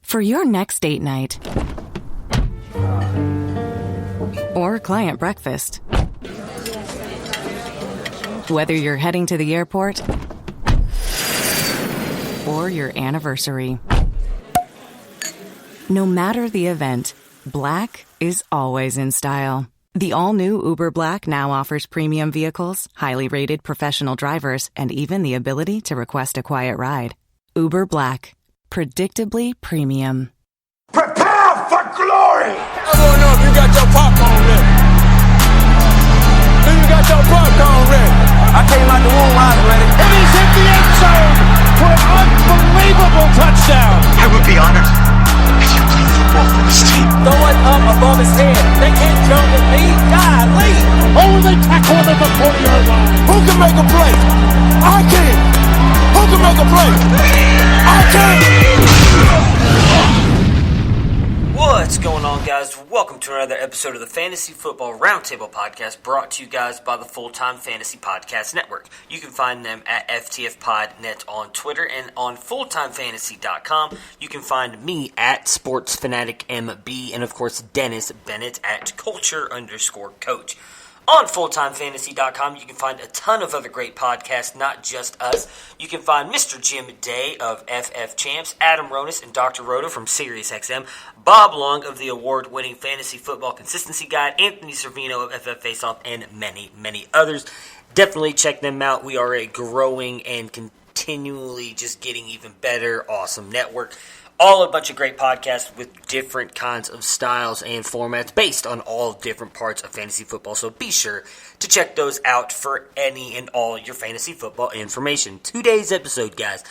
For your next date night or client breakfast, whether you're heading to the airport or your anniversary, no matter the event, black is always in style. The all-new Uber Black now offers premium vehicles, highly rated professional drivers, and even the ability to request a quiet ride. Uber Black. Predictably premium. Prepare for glory! I don't know if you got your popcorn ready. Do you got your popcorn ready? I came out the womb, I was ready. And he's hit the end zone for an unbelievable touchdown. I would be honored if you played football for this team. Throw it up above his head. They can't jump at me. Golly. Oh, they tackle him at the 40-yard line. Who can make a play? I can. Who can make a play? I can. What's going on, guys? Welcome to another episode of the Fantasy Football Roundtable Podcast, brought to you guys by the Full-Time Fantasy Podcast Network. You can find them at FTFPodNet on Twitter and on FullTimeFantasy.com. You can find me at SportsFanaticMB and, of course, Dennis Bennett at Culture_Coach. On FullTimeFantasy.com, you can find a ton of other great podcasts, not just us. You can find Mr. Jim Day of FF Champs, Adam Ronis and Dr. Rhoda from SiriusXM, Bob Long of the award-winning Fantasy Football Consistency Guide, Anthony Servino of FF Faceoff, and many, many others. Definitely check them out. We are a growing and continually just getting even better, awesome network. All a bunch of great podcasts with different kinds of styles and formats based on all different parts of fantasy football. So be sure to check those out for any and all your fantasy football information. Today's episode, guys,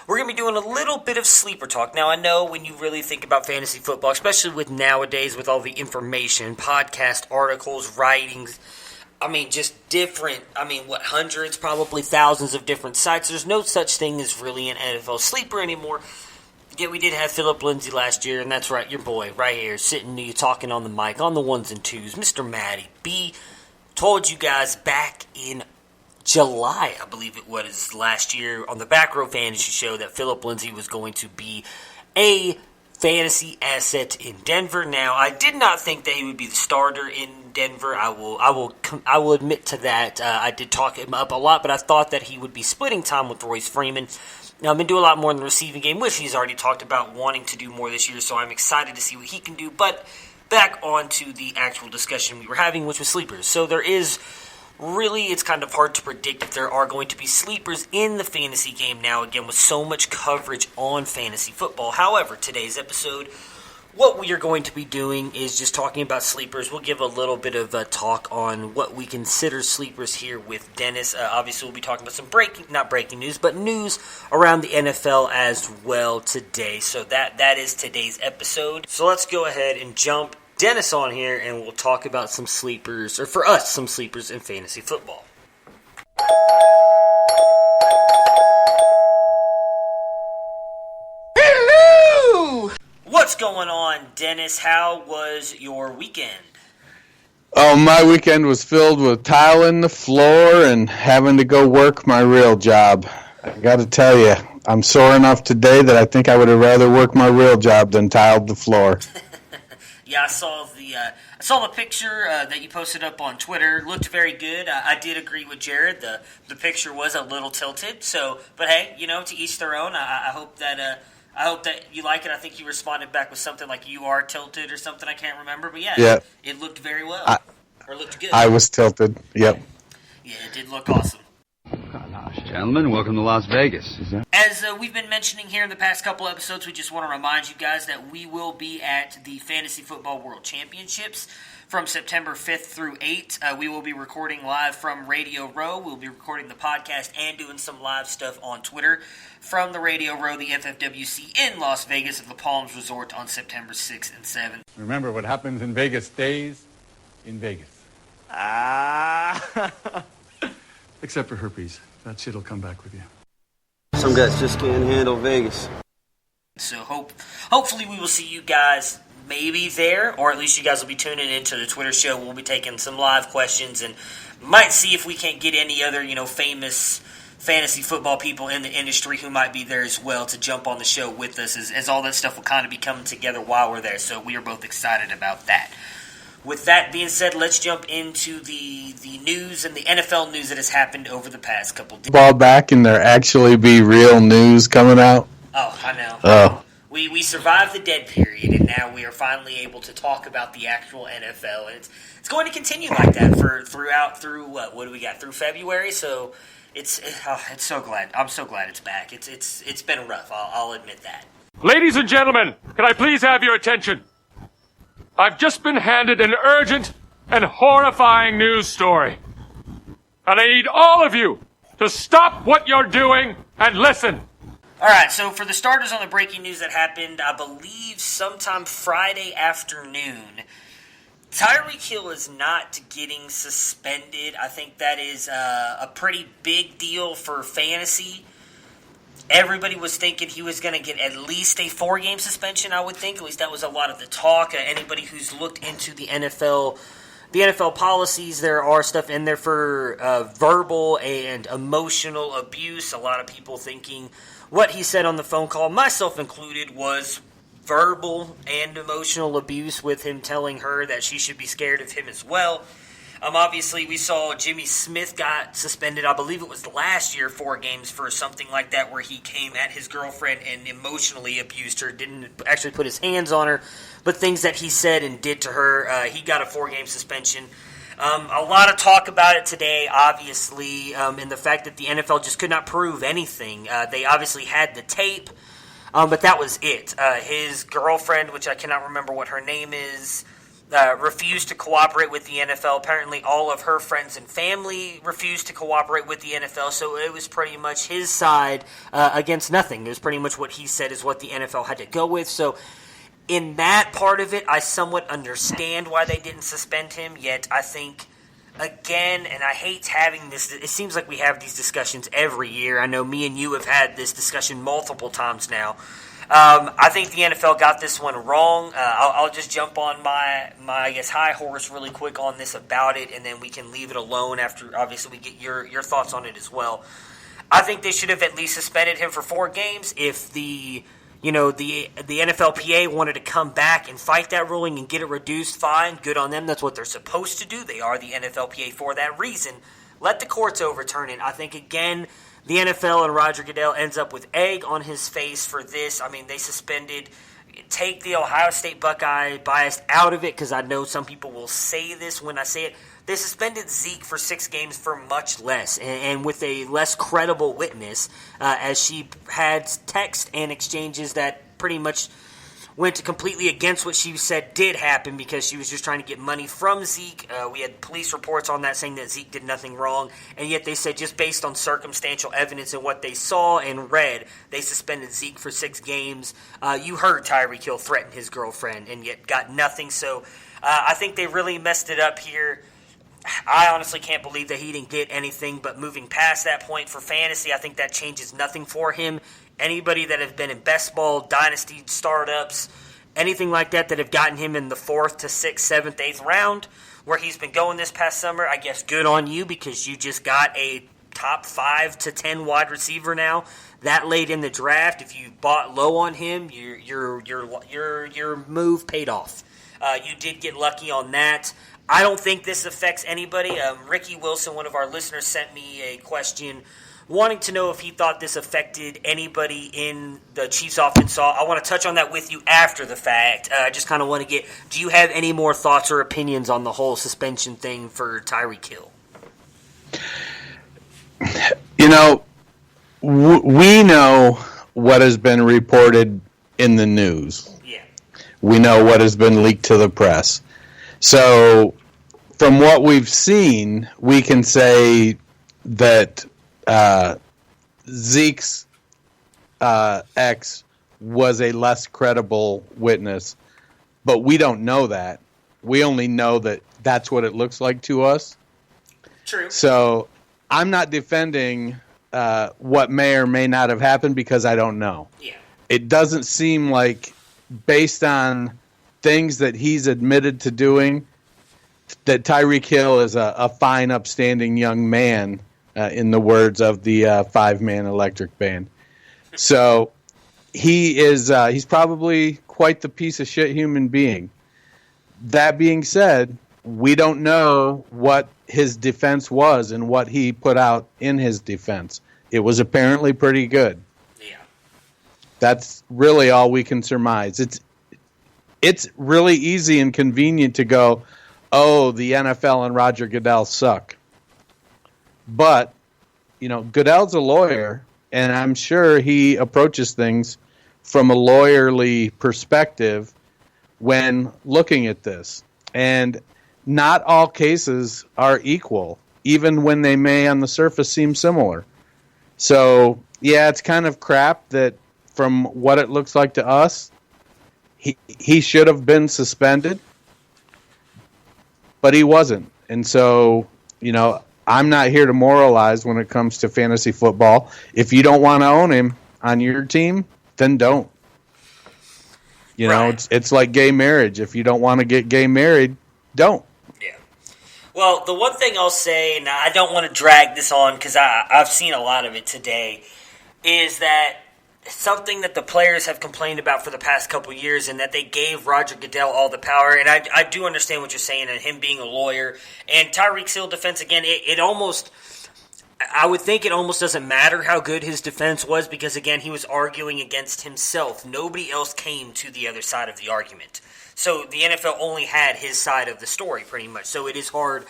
we're going to be doing a little bit of sleeper talk. Now, I know when you really think about fantasy football, especially with nowadays with all the information, podcast articles, writings, just different, hundreds, probably thousands of different sites. There's no such thing as really an NFL sleeper anymore. Yeah, we did have Philip Lindsay last year, and that's right, your boy right here, sitting to you, talking on the mic, on the ones and twos, Mr. Matty B. Told you guys back in July, I believe it was, last year, on the Back Row Fantasy Show, that Philip Lindsay was going to be a fantasy asset in Denver. Now, I did not think that he would be the starter in Denver. I will admit to that. I did talk him up a lot, but I thought that he would be splitting time with Royce Freeman. Now, I'm going to do a lot more in the receiving game, which he's already talked about wanting to do more this year, so I'm excited to see what he can do. But back on to the actual discussion we were having, which was sleepers. So there is really, it's kind of hard to predict if there are going to be sleepers in the fantasy game now, again, with so much coverage on fantasy football. However, today's episode, what we are going to be doing is just talking about sleepers. We'll give a little bit of a talk on what we consider sleepers here with Dennis. Obviously, we'll be talking about some not breaking news, but news around the NFL as well today. So that is today's episode. So let's go ahead and jump Dennis on here, and we'll talk about some sleepers, or for us, some sleepers in fantasy football. What's going on, Dennis? How was your weekend? Oh, my weekend was filled with tiling the floor and having to go work my real job. I got to tell you, I'm sore enough today that I think I would have rather worked my real job than tiled the floor. Yeah, I saw the picture that you posted up on Twitter. It looked very good. I did agree with Jared. The picture was a little tilted. So, but hey, to each their own. I hope that you like it. I think you responded back with something like "you are tilted" or something. I can't remember, but yeah. It looked very well, or looked good. I was tilted. Yep. Yeah, it did look awesome. Gentlemen, welcome to Las Vegas. As we've been mentioning here in the past couple episodes, we just want to remind you guys that we will be at the Fantasy Football World Championships from September 5th through 8th. We will be recording live from Radio Row. We'll be recording the podcast and doing some live stuff on Twitter from the Radio Row, the FFWC in Las Vegas at the Palms Resort on September 6th and 7th. Remember, what happens in Vegas stays in Vegas. Except for herpes. That shit'll come back with you. Some guys just can't handle Vegas. So hopefully we will see you guys maybe there, or at least you guys will be tuning into the Twitter show. We'll be taking some live questions and might see if we can't get any other, famous fantasy football people in the industry who might be there as well to jump on the show with us as all that stuff will kind of be coming together while we're there. So we are both excited about that. With that being said, let's jump into the news and the NFL news that has happened over the past couple days. Ball back and there actually be real news coming out. Oh, I know. Oh. We survived the dead period, and now we are finally able to talk about the actual NFL, and it's going to continue like that through what do we got through February? So it's so glad. I'm so glad it's back. It's been rough. I'll admit that. Ladies and gentlemen, can I please have your attention? I've just been handed an urgent and horrifying news story. And I need all of you to stop what you're doing and listen. All right, so for the starters on the breaking news that happened, I believe sometime Friday afternoon, Tyreek Hill is not getting suspended. I think that is a pretty big deal for fantasy. Everybody was thinking he was going to get at least a 4-game suspension, I would think. At least that was a lot of the talk. Anybody who's looked into the NFL policies, there are stuff in there for verbal and emotional abuse. A lot of people thinking what he said on the phone call, myself included, was verbal and emotional abuse, with him telling her that she should be scared of him as well. Obviously, we saw Jimmy Smith got suspended, I believe it was last year, 4 games for something like that, where he came at his girlfriend and emotionally abused her, didn't actually put his hands on her, but things that he said and did to her. He got a 4-game suspension. A lot of talk about it today, obviously, and the fact that the NFL just could not prove anything. They obviously had the tape, but that was it. His girlfriend, which I cannot remember what her name is, refused to cooperate with the NFL. Apparently all of her friends and family refused to cooperate with the NFL, so it was pretty much his side against nothing. It was pretty much what he said is what the NFL had to go with. So in that part of it, I somewhat understand why they didn't suspend him, yet I think, again, and I hate having this, it seems like we have these discussions every year. I know me and you have had this discussion multiple times now. I think the NFL got this one wrong. I'll just jump on my I guess, high horse really quick on this about it, and then we can leave it alone after, obviously, we get your thoughts on it as well. I think they should have at least suspended him for 4 games. If the NFLPA wanted to come back and fight that ruling and get it reduced, fine, good on them. That's what they're supposed to do. They are the NFLPA for that reason. Let the courts overturn it. I think, again, the NFL and Roger Goodell ends up with egg on his face for this. I mean, they suspended. Take the Ohio State Buckeye bias out of it, because I know some people will say this when I say it. They suspended Zeke for 6 games for much less, and with a less credible witness, as she had text and exchanges that pretty much went completely against what she said did happen, because she was just trying to get money from Zeke. We had police reports on that saying that Zeke did nothing wrong, and yet they said just based on circumstantial evidence and what they saw and read, they suspended Zeke for 6 games. You heard Tyreek Hill threaten his girlfriend and yet got nothing, so I think they really messed it up here. I honestly can't believe that he didn't get anything, but moving past that point for fantasy, I think that changes nothing for him. Anybody that have been in best ball, dynasty startups, anything like that have gotten him in the 4th to 6th, 7th, 8th round, where he's been going this past summer, I guess good on you, because you just got a top 5 to 10 wide receiver now that late in the draft. If you bought low on him, your move paid off. You did get lucky on that. I don't think this affects anybody. Ricky Wilson, one of our listeners, sent me a question wanting to know if he thought this affected anybody in the Chiefs offense. So I want to touch on that with you after the fact. I just kind of want to get, do you have any more thoughts or opinions on the whole suspension thing for Tyreek Hill? You know, we know what has been reported in the news. Yeah. We know what has been leaked to the press. So from what we've seen, we can say that Zeke's ex was a less credible witness, but we don't know that. We only know that that's what it looks like to us. True. So I'm not defending what may or may not have happened, because I don't know. Yeah. It doesn't seem like, based on things that he's admitted to doing, that Tyreek Hill is a fine, upstanding young man in the words of the five-man Electric Band. So he's probably quite the piece of shit human being. That being said, we don't know what his defense was and what he put out in his defense. It was apparently pretty good. Yeah. That's really all we can surmise. It's really easy and convenient to go, oh, the NFL and Roger Goodell suck. But, Goodell's a lawyer, and I'm sure he approaches things from a lawyerly perspective when looking at this. And not all cases are equal, even when they may on the surface seem similar. So, yeah, it's kind of crap that from what it looks like to us, he should have been suspended, but he wasn't. And so, I'm not here to moralize when it comes to fantasy football. If you don't want to own him on your team, then don't. It's like gay marriage. If you don't want to get gay married, don't. Yeah. Well, the one thing I'll say, and I don't want to drag this on because I've seen a lot of it today, is that something that the players have complained about for the past couple of years, and that they gave Roger Goodell all the power. And I do understand what you're saying, and him being a lawyer. And Tyreek Hill defense, again, it almost, I would think it almost doesn't matter how good his defense was because, again, he was arguing against himself. Nobody else came to the other side of the argument. So the NFL only had his side of the story pretty much. So it is hard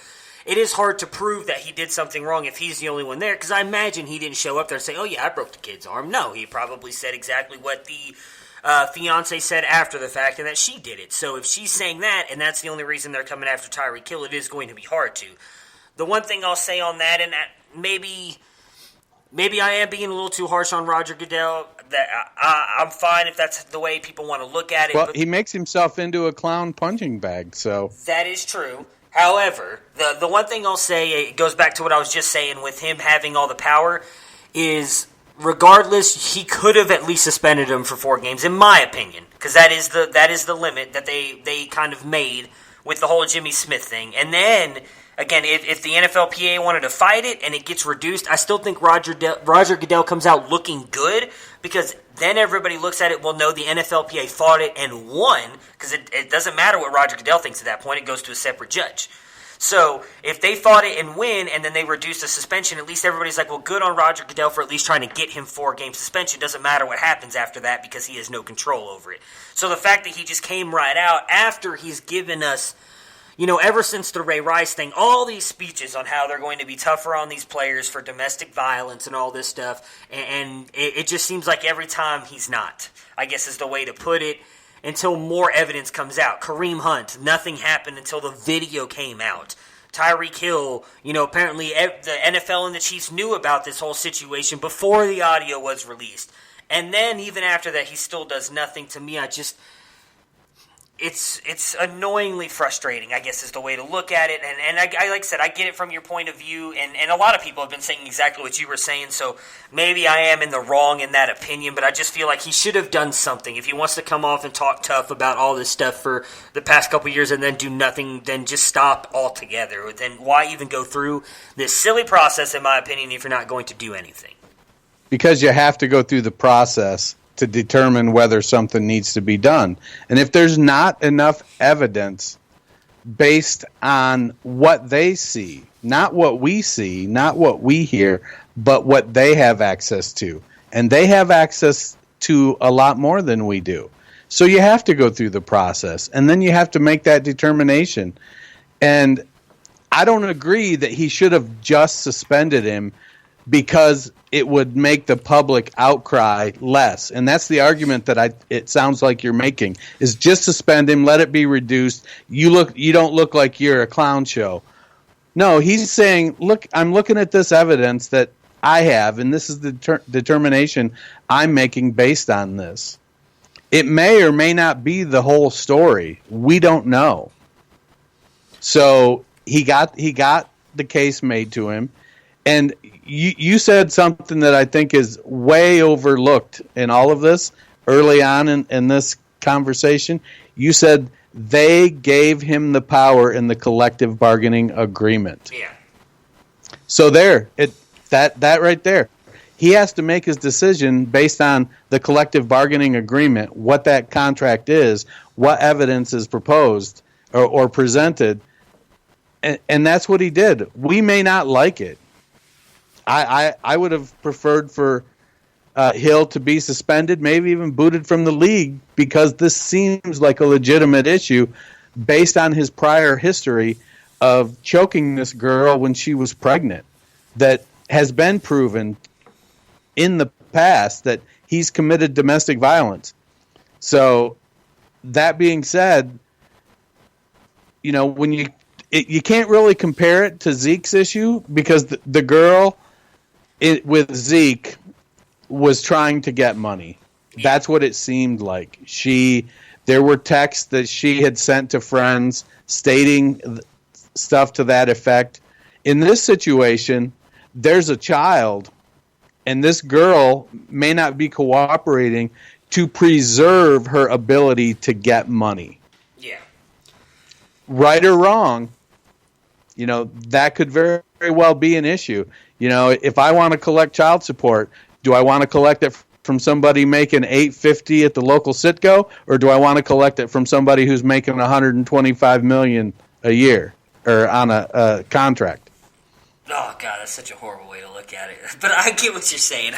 to prove that he did something wrong if he's the only one there, because I imagine he didn't show up there and say, oh, yeah, I broke the kid's arm. No, he probably said exactly what the fiance said after the fact, and that she did it. So if she's saying that, and that's the only reason they're coming after Tyreek Hill, it is going to be hard to. The one thing I'll say on that, and that maybe I am being a little too harsh on Roger Goodell, that I'm fine if that's the way people want to look at it. Well, he makes himself into a clown punching bag, so. That is true. However, the one thing I'll say, it goes back to what I was just saying with him having all the power, is regardless, he could have at least suspended him for 4 games, in my opinion, because that is the limit that they kind of made with the whole Jimmy Smith thing. And then, again, if the NFLPA wanted to fight it and it gets reduced, I still think Roger Goodell comes out looking good, because then everybody looks at it, well, no, the NFLPA fought it and won, because it doesn't matter what Roger Goodell thinks at that point. It goes to a separate judge. So if they fought it and win, and then they reduce the suspension, at least everybody's like, well, good on Roger Goodell for at least trying to get him 4-game suspension. Doesn't matter what happens after that because he has no control over it. So the fact that he just came right out after he's given us, ever since the Ray Rice thing, all these speeches on how they're going to be tougher on these players for domestic violence and all this stuff, and it just seems like every time he's not, I guess is the way to put it, until more evidence comes out. Kareem Hunt, nothing happened until the video came out. Tyreek Hill, apparently the NFL and the Chiefs knew about this whole situation before the audio was released. And then even after that, he still does nothing. To me, It's annoyingly frustrating, I guess, is the way to look at it. And I like I said, I get it from your point of view, and a lot of people have been saying exactly what you were saying, so maybe I am in the wrong in that opinion, but I just feel like he should have done something. If he wants to come off and talk tough about all this stuff for the past couple years and then do nothing, then just stop altogether. Then why even go through this silly process, in my opinion, if you're not going to do anything? Because you have to go through the process to determine whether something needs to be done. And if there's not enough evidence based on what they see, not what we see, not what we hear, but what they have access to. And they have access to a lot more than we do. So you have to go through the process, and then you have to make that determination. And I don't agree that he should have just suspended him because it would make the public outcry less. And that's the argument that it sounds like you're making, is just suspend him, let it be reduced. You don't look like you're a clown show. No, he's saying, look, I'm looking at this evidence that I have, and this is the determination I'm making based on this. It may or may not be the whole story. We don't know. So he got the case made to him. And you said something that I think is way overlooked in all of this early on in this conversation. You said they gave him the power in the collective bargaining agreement. Yeah. So there, That right there. He has to make his decision based on the collective bargaining agreement, what that contract is, what evidence is proposed or presented, and that's what he did. We may not like it. I would have preferred for Hill to be suspended, maybe even booted from the league, because this seems like a legitimate issue based on his prior history of choking this girl when she was pregnant that has been proven in the past that he's committed domestic violence. So that being said, when you can't really compare it to Zeke's issue, because the girl with Zeke was trying to get money. That's what it seemed like. There were texts that she had sent to friends stating stuff to that effect. In this situation, there's a child, and this girl may not be cooperating to preserve her ability to get money. Yeah. Right or wrong, that could very, very well be an issue. If I want to collect child support, do I want to collect it from somebody making $850 at the local Citgo, or do I want to collect it from somebody who's making $125 million a year or on a contract? Oh God, that's such a horrible way to look at it. But I get what you're saying.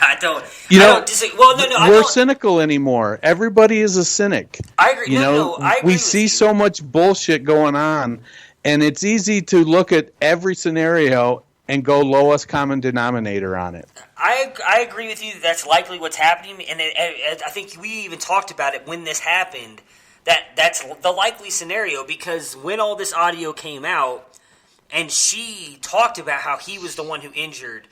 We're cynical anymore. Everybody is a cynic. I agree. I agree. We see so much bullshit going on, and it's easy to look at every scenario and go lowest common denominator on it. I agree with you. That's likely what's happening, and I think we even talked about it when this happened. That's the likely scenario, because when all this audio came out, and she talked about how he was the one who injured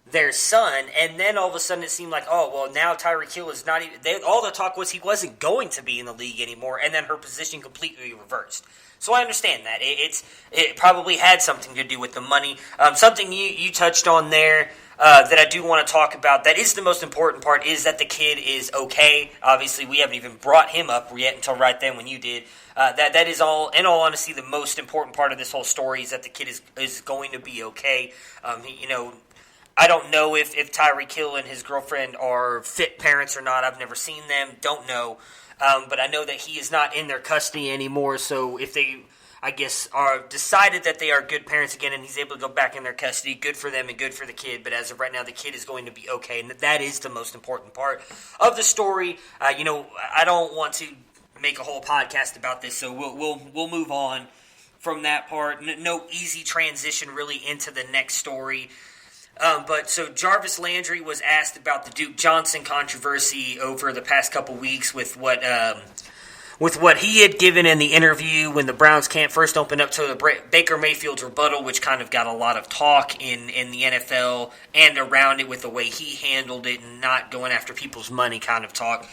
their son, and then all of a sudden it seemed like, oh, well, now Tyreek Hill is not even... all the talk was he wasn't going to be in the league anymore, and then her position completely reversed. So I understand that. It probably had something to do with the money. Something you touched on there that I do want to talk about, that is the most important part, is that the kid is okay. Obviously, we haven't even brought him up yet until right then when you did. That is all, in all honesty, the most important part of this whole story, is that the kid is going to be okay. I don't know if Tyreek Hill and his girlfriend are fit parents or not. I've never seen them. Don't know. But I know that he is not in their custody anymore. So if they, I guess, are decided that they are good parents again and he's able to go back in their custody, good for them and good for the kid. But as of right now, the kid is going to be okay. And that is the most important part of the story. I don't want to make a whole podcast about this, so we'll move on from that part. No easy transition really into the next story. But so Jarvis Landry was asked about the Duke Johnson controversy over the past couple weeks with what he had given in the interview when the Browns camp first opened up to the Baker Mayfield's rebuttal, which kind of got a lot of talk in the NFL and around it with the way he handled it and not going after people's money kind of talk.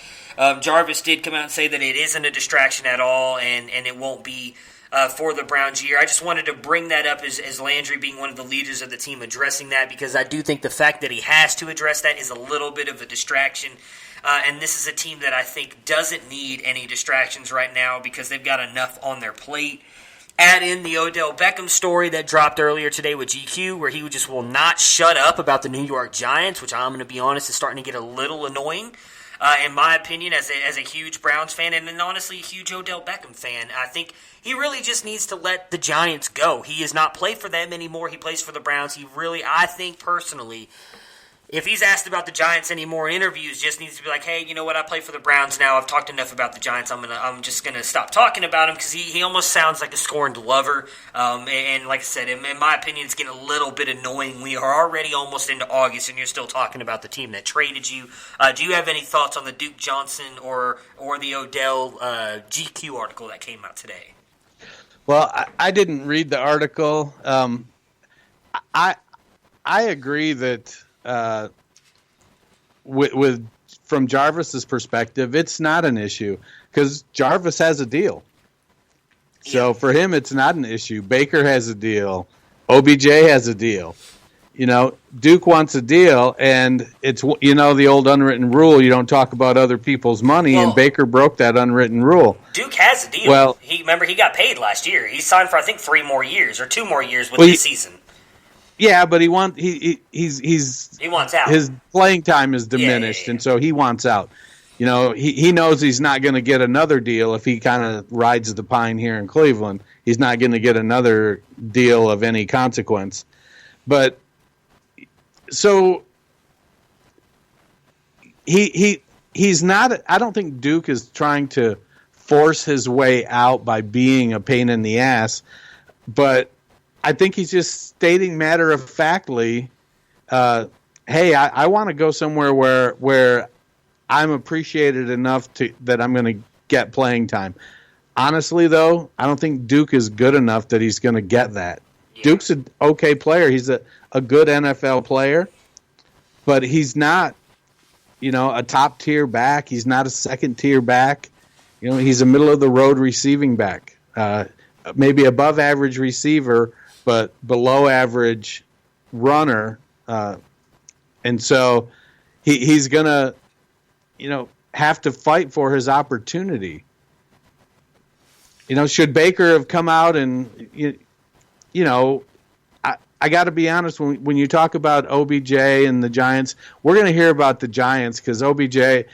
Jarvis did come out and say that it isn't a distraction at all, and it won't be for the Browns year. I just wanted to bring that up as Landry being one of the leaders of the team addressing that, because I do think the fact that he has to address that is a little bit of a distraction. And this is a team that I think doesn't need any distractions right now because they've got enough on their plate. Add in the Odell Beckham story that dropped earlier today with GQ, where he just will not shut up about the New York Giants, which I'm going to be honest is starting to get a little annoying. In my opinion, as a huge Browns fan and honestly a huge Odell Beckham fan, I think he really just needs to let the Giants go. He does not play for them anymore. He plays for the Browns. I think personally, if he's asked about the Giants anymore in interviews, just needs to be like, hey, you know what? I play for the Browns now. I've talked enough about the Giants. I'm just gonna stop talking about him, because he almost sounds like a scorned lover. And like I said, in my opinion, it's getting a little bit annoying. We are already almost into August, and you're still talking about the team that traded you. Do you have any thoughts on the Duke Johnson or the Odell GQ article that came out today? Well, I didn't read the article. I agree that. From Jarvis's perspective, it's not an issue because Jarvis has a deal. So for him, it's not an issue. Baker has a deal. OBJ has a deal. Duke wants a deal, and it's the old unwritten rule: you don't talk about other people's money. And Baker broke that unwritten rule. Duke has a deal. Well, he got paid last year. He signed for I think 3 more years or 2 more years with this season. Yeah, but he wants out. His playing time is diminished, and so he wants out. You know, he knows he's not going to get another deal if he kind of rides the pine here in Cleveland. He's not going to get another deal of any consequence. But so he's not. I don't think Duke is trying to force his way out by being a pain in the ass, but I think he's just stating matter of factly, hey, I want to go somewhere where I'm appreciated enough that I'm going to get playing time. Honestly, though, I don't think Duke is good enough that he's going to get that. Yeah. Duke's an okay player. He's a good NFL player, but he's not, a top-tier back. He's not a second-tier back. He's a middle-of-the-road receiving back, maybe above-average receiver, but below-average runner. And so he's going to, have to fight for his opportunity. Should Baker have come out and, I got to be honest, when you talk about OBJ and the Giants, we're going to hear about the Giants because OBJ,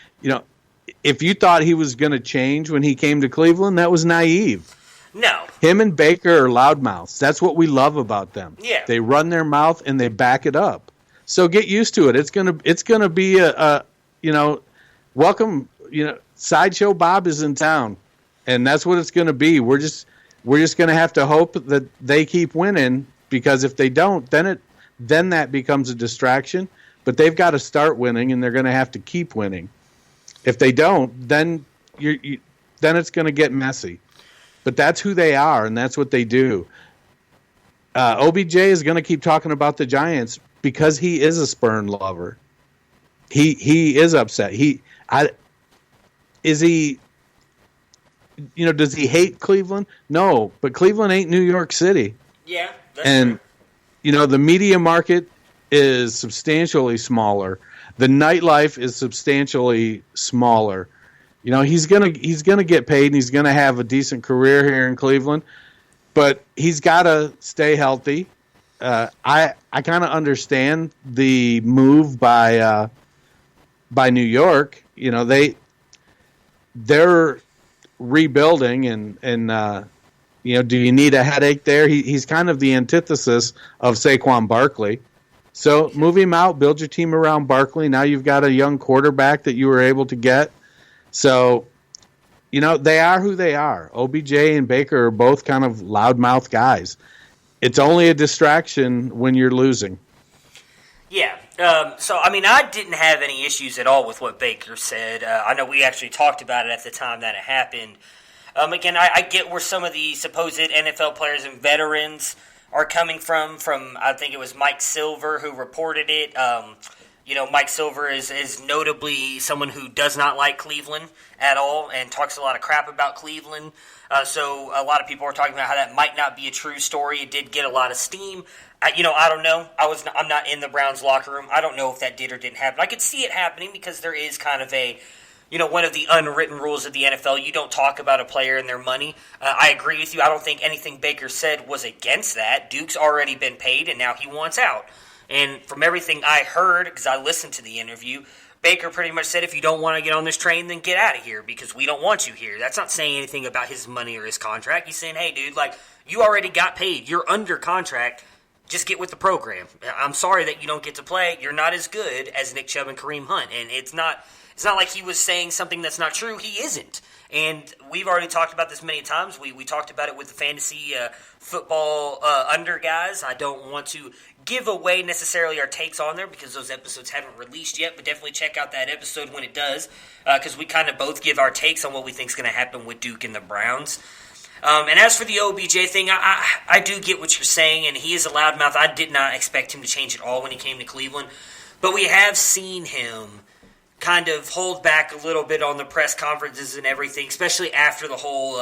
if you thought he was going to change when he came to Cleveland, that was naive. No. Him and Baker are loudmouths. That's what we love about them. Yeah. They run their mouth and they back it up. So get used to it. It's gonna be a welcome. Sideshow Bob is in town, and that's what it's gonna be. We're just gonna have to hope that they keep winning, because if they don't, then that becomes a distraction. But they've got to start winning, and they're gonna have to keep winning. If they don't, then then it's gonna get messy. But that's who they are, and that's what they do. OBJ is going to keep talking about the Giants because he is a spurn lover. He is upset. Does he hate Cleveland? No, but Cleveland ain't New York City. Yeah, that's true. The media market is substantially smaller. The nightlife is substantially smaller. He's gonna get paid, and he's gonna have a decent career here in Cleveland, but he's got to stay healthy. I kind of understand the move by New York. They're rebuilding, and do you need a headache there? He's kind of the antithesis of Saquon Barkley. So move him out, build your team around Barkley. Now you've got a young quarterback that you were able to get. So, they are who they are. OBJ and Baker are both kind of loudmouth guys. It's only a distraction when you're losing. Yeah. I didn't have any issues at all with what Baker said. I know we actually talked about it at the time that it happened. Again, I get where some of the supposed NFL players and veterans are coming from I think it was Mike Silver who reported it. Mike Silver is notably someone who does not like Cleveland at all and talks a lot of crap about Cleveland. So a lot of people are talking about how that might not be a true story. It did get a lot of steam. I don't know. I'm not in the Browns locker room. I don't know if that did or didn't happen. I could see it happening because there is kind of a, one of the unwritten rules of the NFL. You don't talk about a player and their money. I agree with you. I don't think anything Baker said was against that. Duke's already been paid, and now he wants out. And from everything I heard, because I listened to the interview, Baker pretty much said, if you don't want to get on this train, then get out of here because we don't want you here. That's not saying anything about his money or his contract. He's saying, hey, dude, you already got paid. You're under contract. Just get with the program. I'm sorry that you don't get to play. You're not as good as Nick Chubb and Kareem Hunt. And it's not like he was saying something that's not true. He isn't. And we've already talked about this many times. We talked about it with the fantasy football under guys. I don't want to give away necessarily our takes on there because those episodes haven't released yet, but definitely check out that episode when it does because we kind of both give our takes on what we think is going to happen with Duke and the Browns. And as for the OBJ thing, I do get what you're saying, and he is a loudmouth. I did not expect him to change at all when he came to Cleveland, but we have seen him kind of hold back a little bit on the press conferences and everything, especially after the whole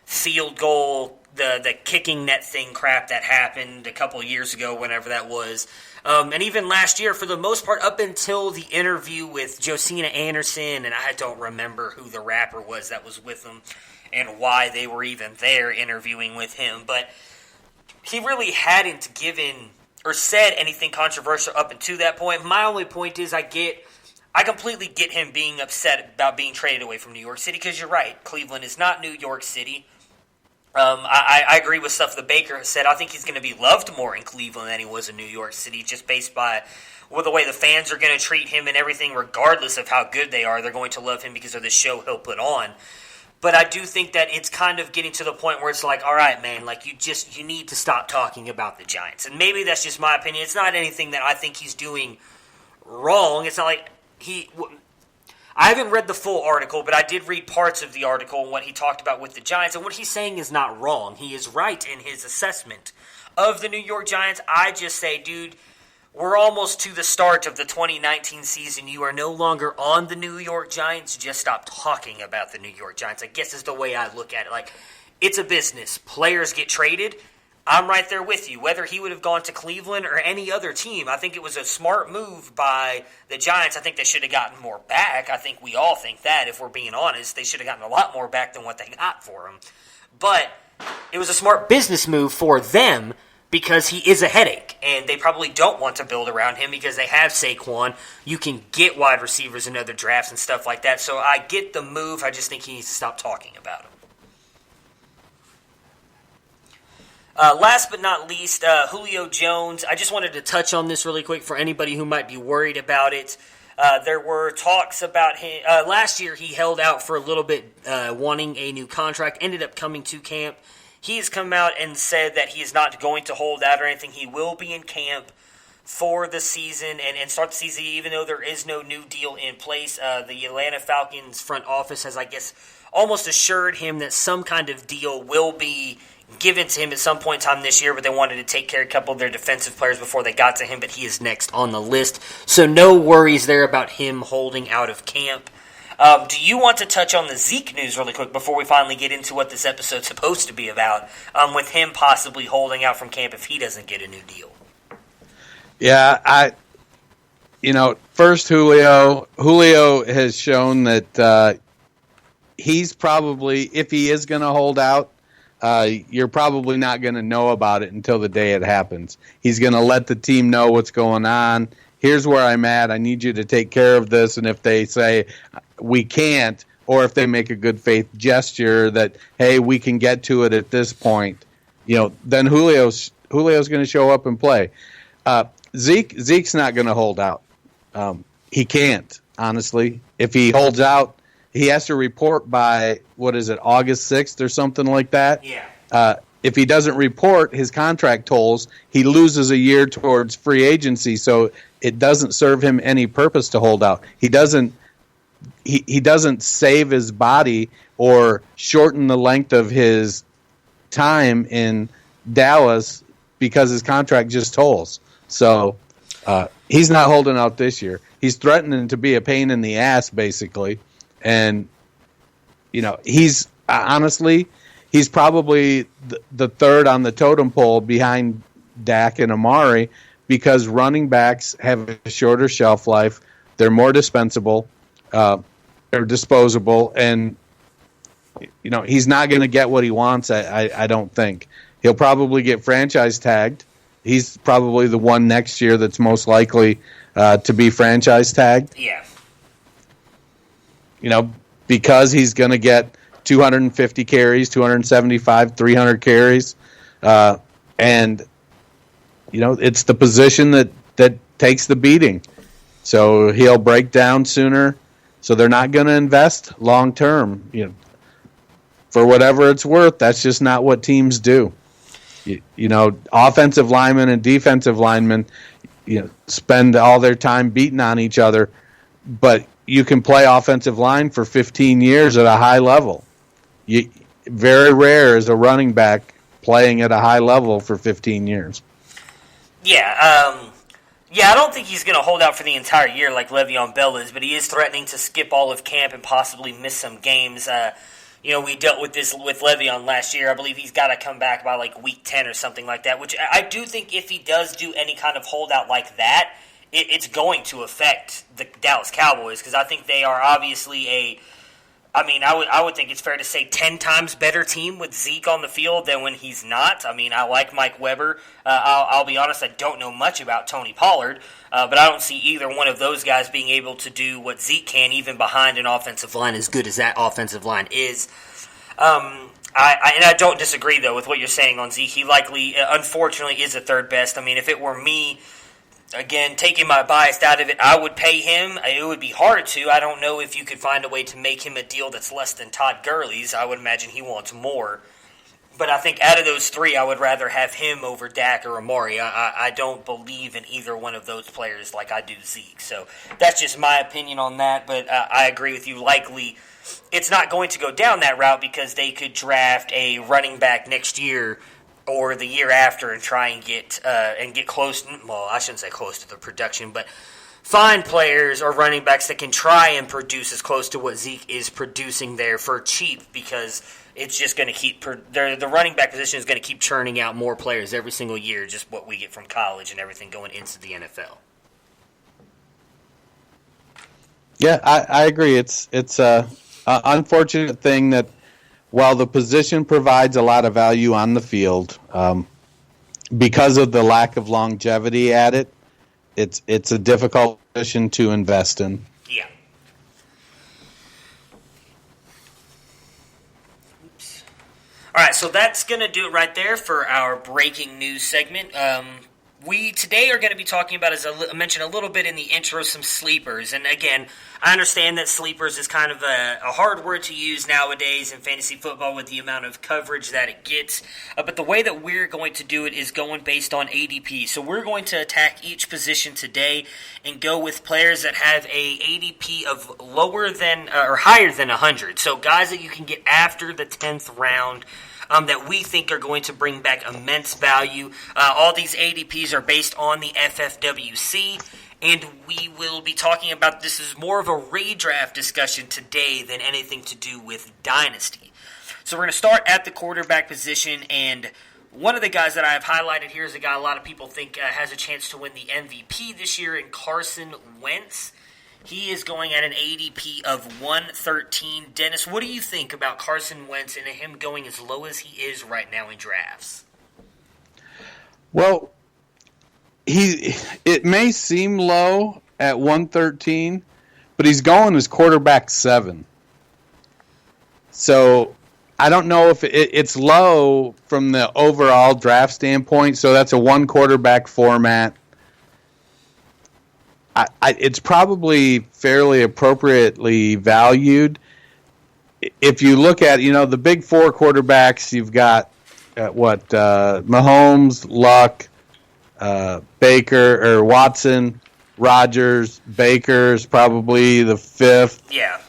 field goal, the kicking net thing crap that happened a couple of years ago, whenever that was. And even last year, for the most part, up until the interview with Josina Anderson, and I don't remember who the rapper was that was with him and why they were even there interviewing with him, but he really hadn't given or said anything controversial up until that point. My only point is I completely get him being upset about being traded away from New York City, because you're right. Cleveland is not New York City. I agree with stuff that Baker has said. I think he's going to be loved more in Cleveland than he was in New York City, just based by the way the fans are going to treat him and everything, regardless of how good they are. They're going to love him because of the show he'll put on. But I do think that it's kind of getting to the point where it's like, all right, man, like you need to stop talking about the Giants. And maybe that's just my opinion. It's not anything that I think he's doing wrong. It's not like I haven't read the full article, but I did read parts of the article and what he talked about with the Giants. And what he's saying is not wrong. He is right in his assessment of the New York Giants. I just say, dude, we're almost to the start of the 2019 season. You are no longer on the New York Giants. Just stop talking about the New York Giants, I guess is the way I look at it. Like, it's a business. Players get traded. I'm right there with you. Whether he would have gone to Cleveland or any other team, I think it was a smart move by the Giants. I think they should have gotten more back. I think we all think that, if we're being honest. They should have gotten a lot more back than what they got for him. But it was a smart business move for them, because he is a headache, and they probably don't want to build around him because they have Saquon. You can get wide receivers in other drafts and stuff like that. So I get the move. I just think he needs to stop talking about him. Last but not least, Julio Jones. I just wanted to touch on this really quick for anybody who might be worried about it. There were talks about him. Last year, he held out for a little bit, wanting a new contract, ended up coming to camp. He's come out and said that he is not going to hold out or anything. He will be in camp for the season and start the season, even though there is no new deal in place. The Atlanta Falcons front office has, I guess, almost assured him that some kind of deal will be given to him at some point in time this year, but they wanted to take care of a couple of their defensive players before they got to him, but he is next on the list. So no worries there about him holding out of camp. Do you want to touch on the Zeke news really quick before we finally get into what this episode's supposed to be about, with him possibly holding out from camp if he doesn't get a new deal? Yeah, first Julio has shown that he's probably, if he is going to hold out, you're probably not going to know about it until the day it happens. He's going to let the team know what's going on. Here's where I'm at. I need you to take care of this. And if they say we can't, or if they make a good faith gesture that, hey, we can get to it at this point, then Julio's going to show up and play. Zeke's not going to hold out. He can't, honestly. If he holds out, he has to report by, August 6th or something like that? Yeah. If he doesn't report, his contract tolls. He loses a year towards free agency, so it doesn't serve him any purpose to hold out. He doesn't save his body or shorten the length of his time in Dallas because his contract just tolls. So he's not holding out this year. He's threatening to be a pain in the ass, basically. And, he's honestly, he's probably the third on the totem pole behind Dak and Amari, because running backs have a shorter shelf life. They're more dispensable or disposable. And, he's not going to get what he wants, I don't think. He'll probably get franchise tagged. He's probably the one next year that's most likely to be franchise tagged. Yeah. Because he's going to get 250 carries, 275, 300 carries. And, it's the position that takes the beating. So he'll break down sooner. So they're not going to invest long term. For whatever it's worth, that's just not what teams do. Offensive linemen and defensive linemen, spend all their time beating on each other, but you can play offensive line for 15 years at a high level. Very rare is a running back playing at a high level for 15 years. Yeah, I don't think he's going to hold out for the entire year like Le'Veon Bell is, but he is threatening to skip all of camp and possibly miss some games. We dealt with this with Le'Veon last year. I believe he's got to come back by like week 10 or something like that, which I do think if he does do any kind of holdout like that, it's going to affect the Dallas Cowboys, because I think they are obviously I mean, I would think it's fair to say 10 times better team with Zeke on the field than when he's not. I mean, I like Mike Weber. I'll be honest, I don't know much about Tony Pollard, but I don't see either one of those guys being able to do what Zeke can, even behind an offensive line as good as that offensive line is. I don't disagree, though, with what you're saying on Zeke. He likely, unfortunately, is the third best. I mean, if it were me, again, taking my bias out of it, I would pay him. It would be hard to. I don't know if you could find a way to make him a deal that's less than Todd Gurley's. I would imagine he wants more. But I think out of those three, I would rather have him over Dak or Amari. I don't believe in either one of those players like I do Zeke. So that's just my opinion on that. But I agree with you. Likely, it's not going to go down that route because they could draft a running back next year or the year after and try and get close. Well, I shouldn't say close to the production, but find players or running backs that can try and produce as close to what Zeke is producing there for cheap, because it's just going to keep the running back position is going to keep churning out more players every single year, just what we get from college and everything going into the NFL. Yeah, I agree. It's a unfortunate thing that while the position provides a lot of value on the field, because of the lack of longevity at it, it's a difficult position to invest in. Yeah. Oops. All right, so that's going to do it right there for our breaking news segment. We today are going to be talking about, as I mentioned a little bit in the intro, some sleepers. And again, I understand that sleepers is kind of a hard word to use nowadays in fantasy football with the amount of coverage that it gets. But the way that we're going to do it is going based on ADP. So we're going to attack each position today and go with players that have a ADP of lower than or higher than 100. So guys that you can get after the 10th round, that we think are going to bring back immense value. All these ADPs are based on the FFWC, and we will be talking about this is more of a redraft discussion today than anything to do with Dynasty. So we're going to start at the quarterback position, and one of the guys that I have highlighted here is a guy a lot of people think has a chance to win the MVP this year, in Carson Wentz. He is going at an ADP of 113. Dennis, what do you think about Carson Wentz and him going as low as he is right now in drafts? Well, it may seem low at 113, but he's going as quarterback 7. So I don't know if it's low from the overall draft standpoint. So that's a one quarterback format. It's probably fairly appropriately valued. If you look at, the big four quarterbacks, you've got Mahomes, Luck, Baker, or Watson, Rodgers, Baker's probably the 5th. Yeah.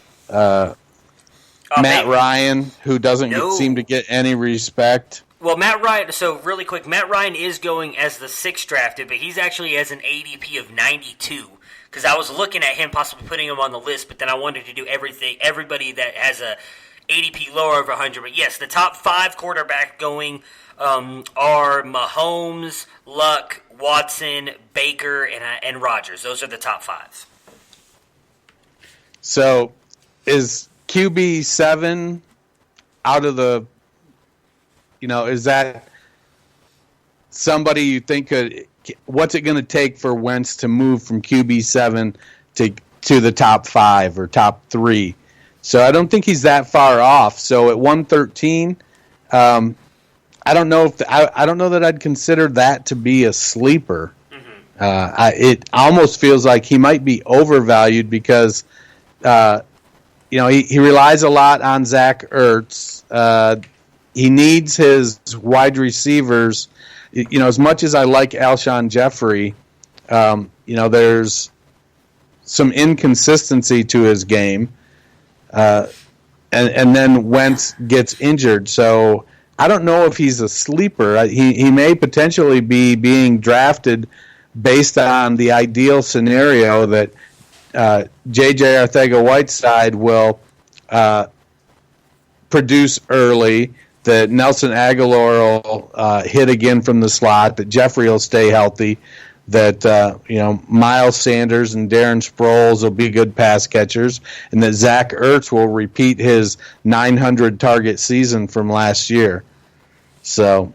Matt Ryan, who doesn't seem to get any respect. Well, Matt Ryan, so really quick, Matt Ryan is going as the 6th drafted, but he's actually as an ADP of 92. Because I was looking at him possibly putting him on the list, but then I wanted to do everybody that has a ADP lower of 100. But yes, the top 5 quarterback going are Mahomes, Luck, Watson, Baker, and Rodgers. Those are the top 5. So is QB 7 out of the, is that somebody you think could, what's it going to take for Wentz to move from QB 7 to the top 5 or top 3? So I don't think he's that far off. So at 113, I don't know I don't know that I'd consider that to be a sleeper. Mm-hmm. It almost feels like he might be overvalued because he relies a lot on Zach Ertz. He needs his wide receivers. As much as I like Alshon Jeffrey, there's some inconsistency to his game, and then Wentz gets injured. So I don't know if he's a sleeper. He may potentially be being drafted based on the ideal scenario that J.J. Arcega-Whiteside will produce early, that Nelson Aguilar will hit again from the slot, that Jeffrey will stay healthy, that Miles Sanders and Darren Sproles will be good pass catchers, and that Zach Ertz will repeat his 900 target season from last year. So,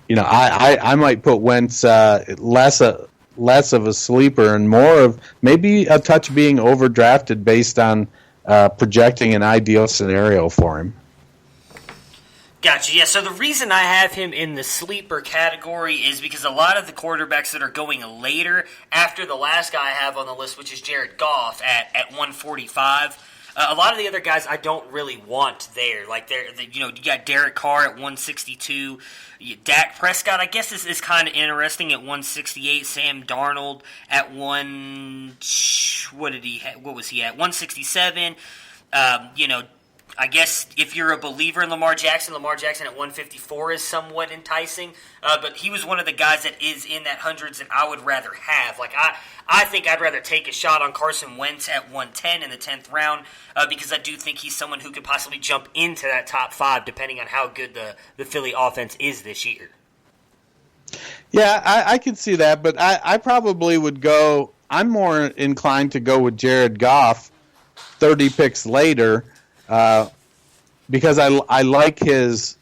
I might put Wentz less of a sleeper and more of maybe a touch being overdrafted based on projecting an ideal scenario for him. Gotcha. Yeah, so the reason I have him in the sleeper category is because a lot of the quarterbacks that are going later after the last guy I have on the list, which is Jared Goff at 145, a lot of the other guys I don't really want there. Like, you got Derek Carr at 162. Dak Prescott, I guess, is kind of interesting at 168. Sam Darnold at what was he at? 167. I guess if you're a believer in Lamar Jackson at 154 is somewhat enticing. But he was one of the guys that is in that hundreds that I would rather have. Like, I think I'd rather take a shot on Carson Wentz at 110 in the 10th round because I do think he's someone who could possibly jump into that top 5 depending on how good the Philly offense is this year. Yeah, I could see that, but I probably would go – I'm more inclined to go with Jared Goff 30 picks later because I like his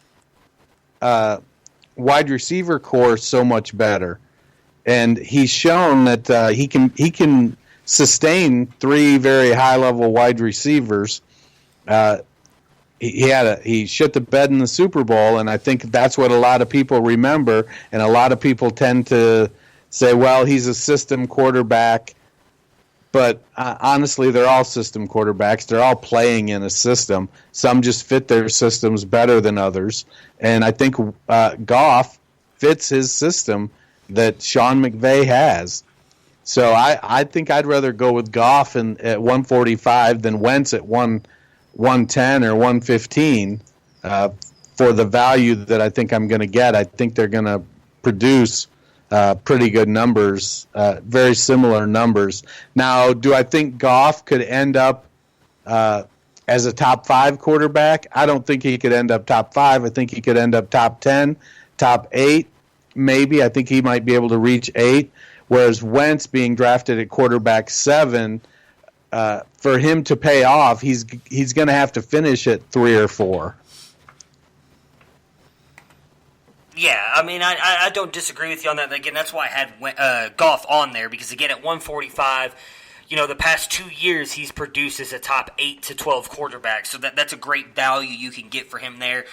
wide receiver core so much better. And he's shown that he can sustain 3 very high-level wide receivers. He shit the bed in the Super Bowl, and I think that's what a lot of people remember. And a lot of people tend to say, well, he's a system quarterback. But honestly, they're all system quarterbacks. They're all playing in a system. Some just fit their systems better than others. And I think Goff fits his system that Sean McVay has. So I think I'd rather go with Goff at 145 than Wentz at 110 or 115 for the value that I think I'm going to get. I think they're going to produce pretty good numbers, very similar numbers. Now, do I think Goff could end up as a top 5 quarterback? I don't think he could end up top 5. I think he could end up top 10, top 8, maybe. I think he might be able to reach 8. Whereas Wentz being drafted at quarterback 7, for him to pay off, he's going to have to finish at 3 or 4. Yeah, I mean, I don't disagree with you on that. Again, that's why I had Goff on there, because, again, at 145, the past 2 years he's produced as a top 8 to 12 quarterback, so that's a great value you can get for him there.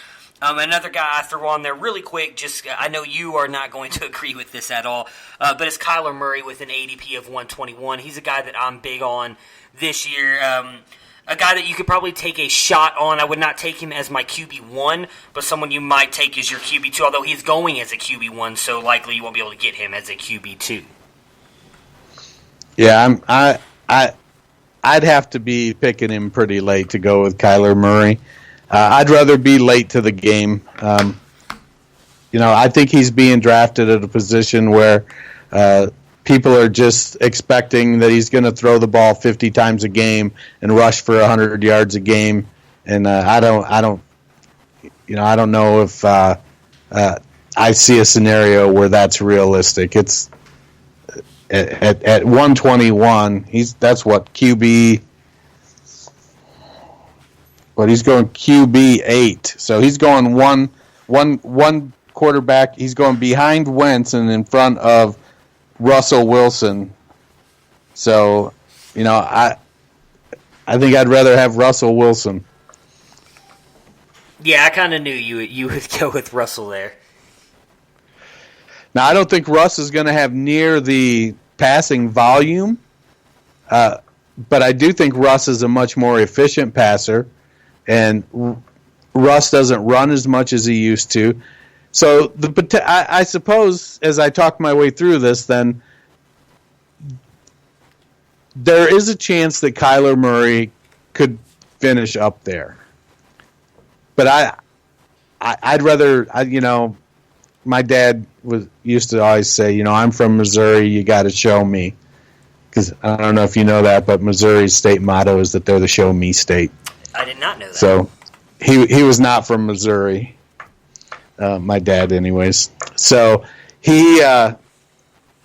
Another guy I threw on there really quick, I know you are not going to agree with this at all, but it's Kyler Murray with an ADP of 121. He's a guy that I'm big on this year. A guy that you could probably take a shot on. I would not take him as my QB1, but someone you might take as your QB2, although he's going as a QB1, so likely you won't be able to get him as a QB2. Yeah, I'd have to be picking him pretty late to go with Kyler Murray. I'd rather be late to the game. I think he's being drafted at a position where people are just expecting that he's going to throw the ball 50 times a game and rush for 100 yards a game. And I don't know if I see a scenario where that's realistic. It's at 121. That's what QB. But he's going QB 8, so he's going one quarterback. He's going behind Wentz and in front of Russell Wilson. So, I think I'd rather have Russell Wilson. Yeah, I kind of knew you would go with Russell there. Now, I don't think Russ is going to have near the passing volume, but I do think Russ is a much more efficient passer. And Russ doesn't run as much as he used to. So I suppose as I talk my way through this, then there is a chance that Kyler Murray could finish up there. But I'd rather, my dad used to always say, I'm from Missouri, you got to show me. Because I don't know if you know that, but Missouri's state motto is that they're the show me state. I did not know that. So he was not from Missouri, my dad anyways. So he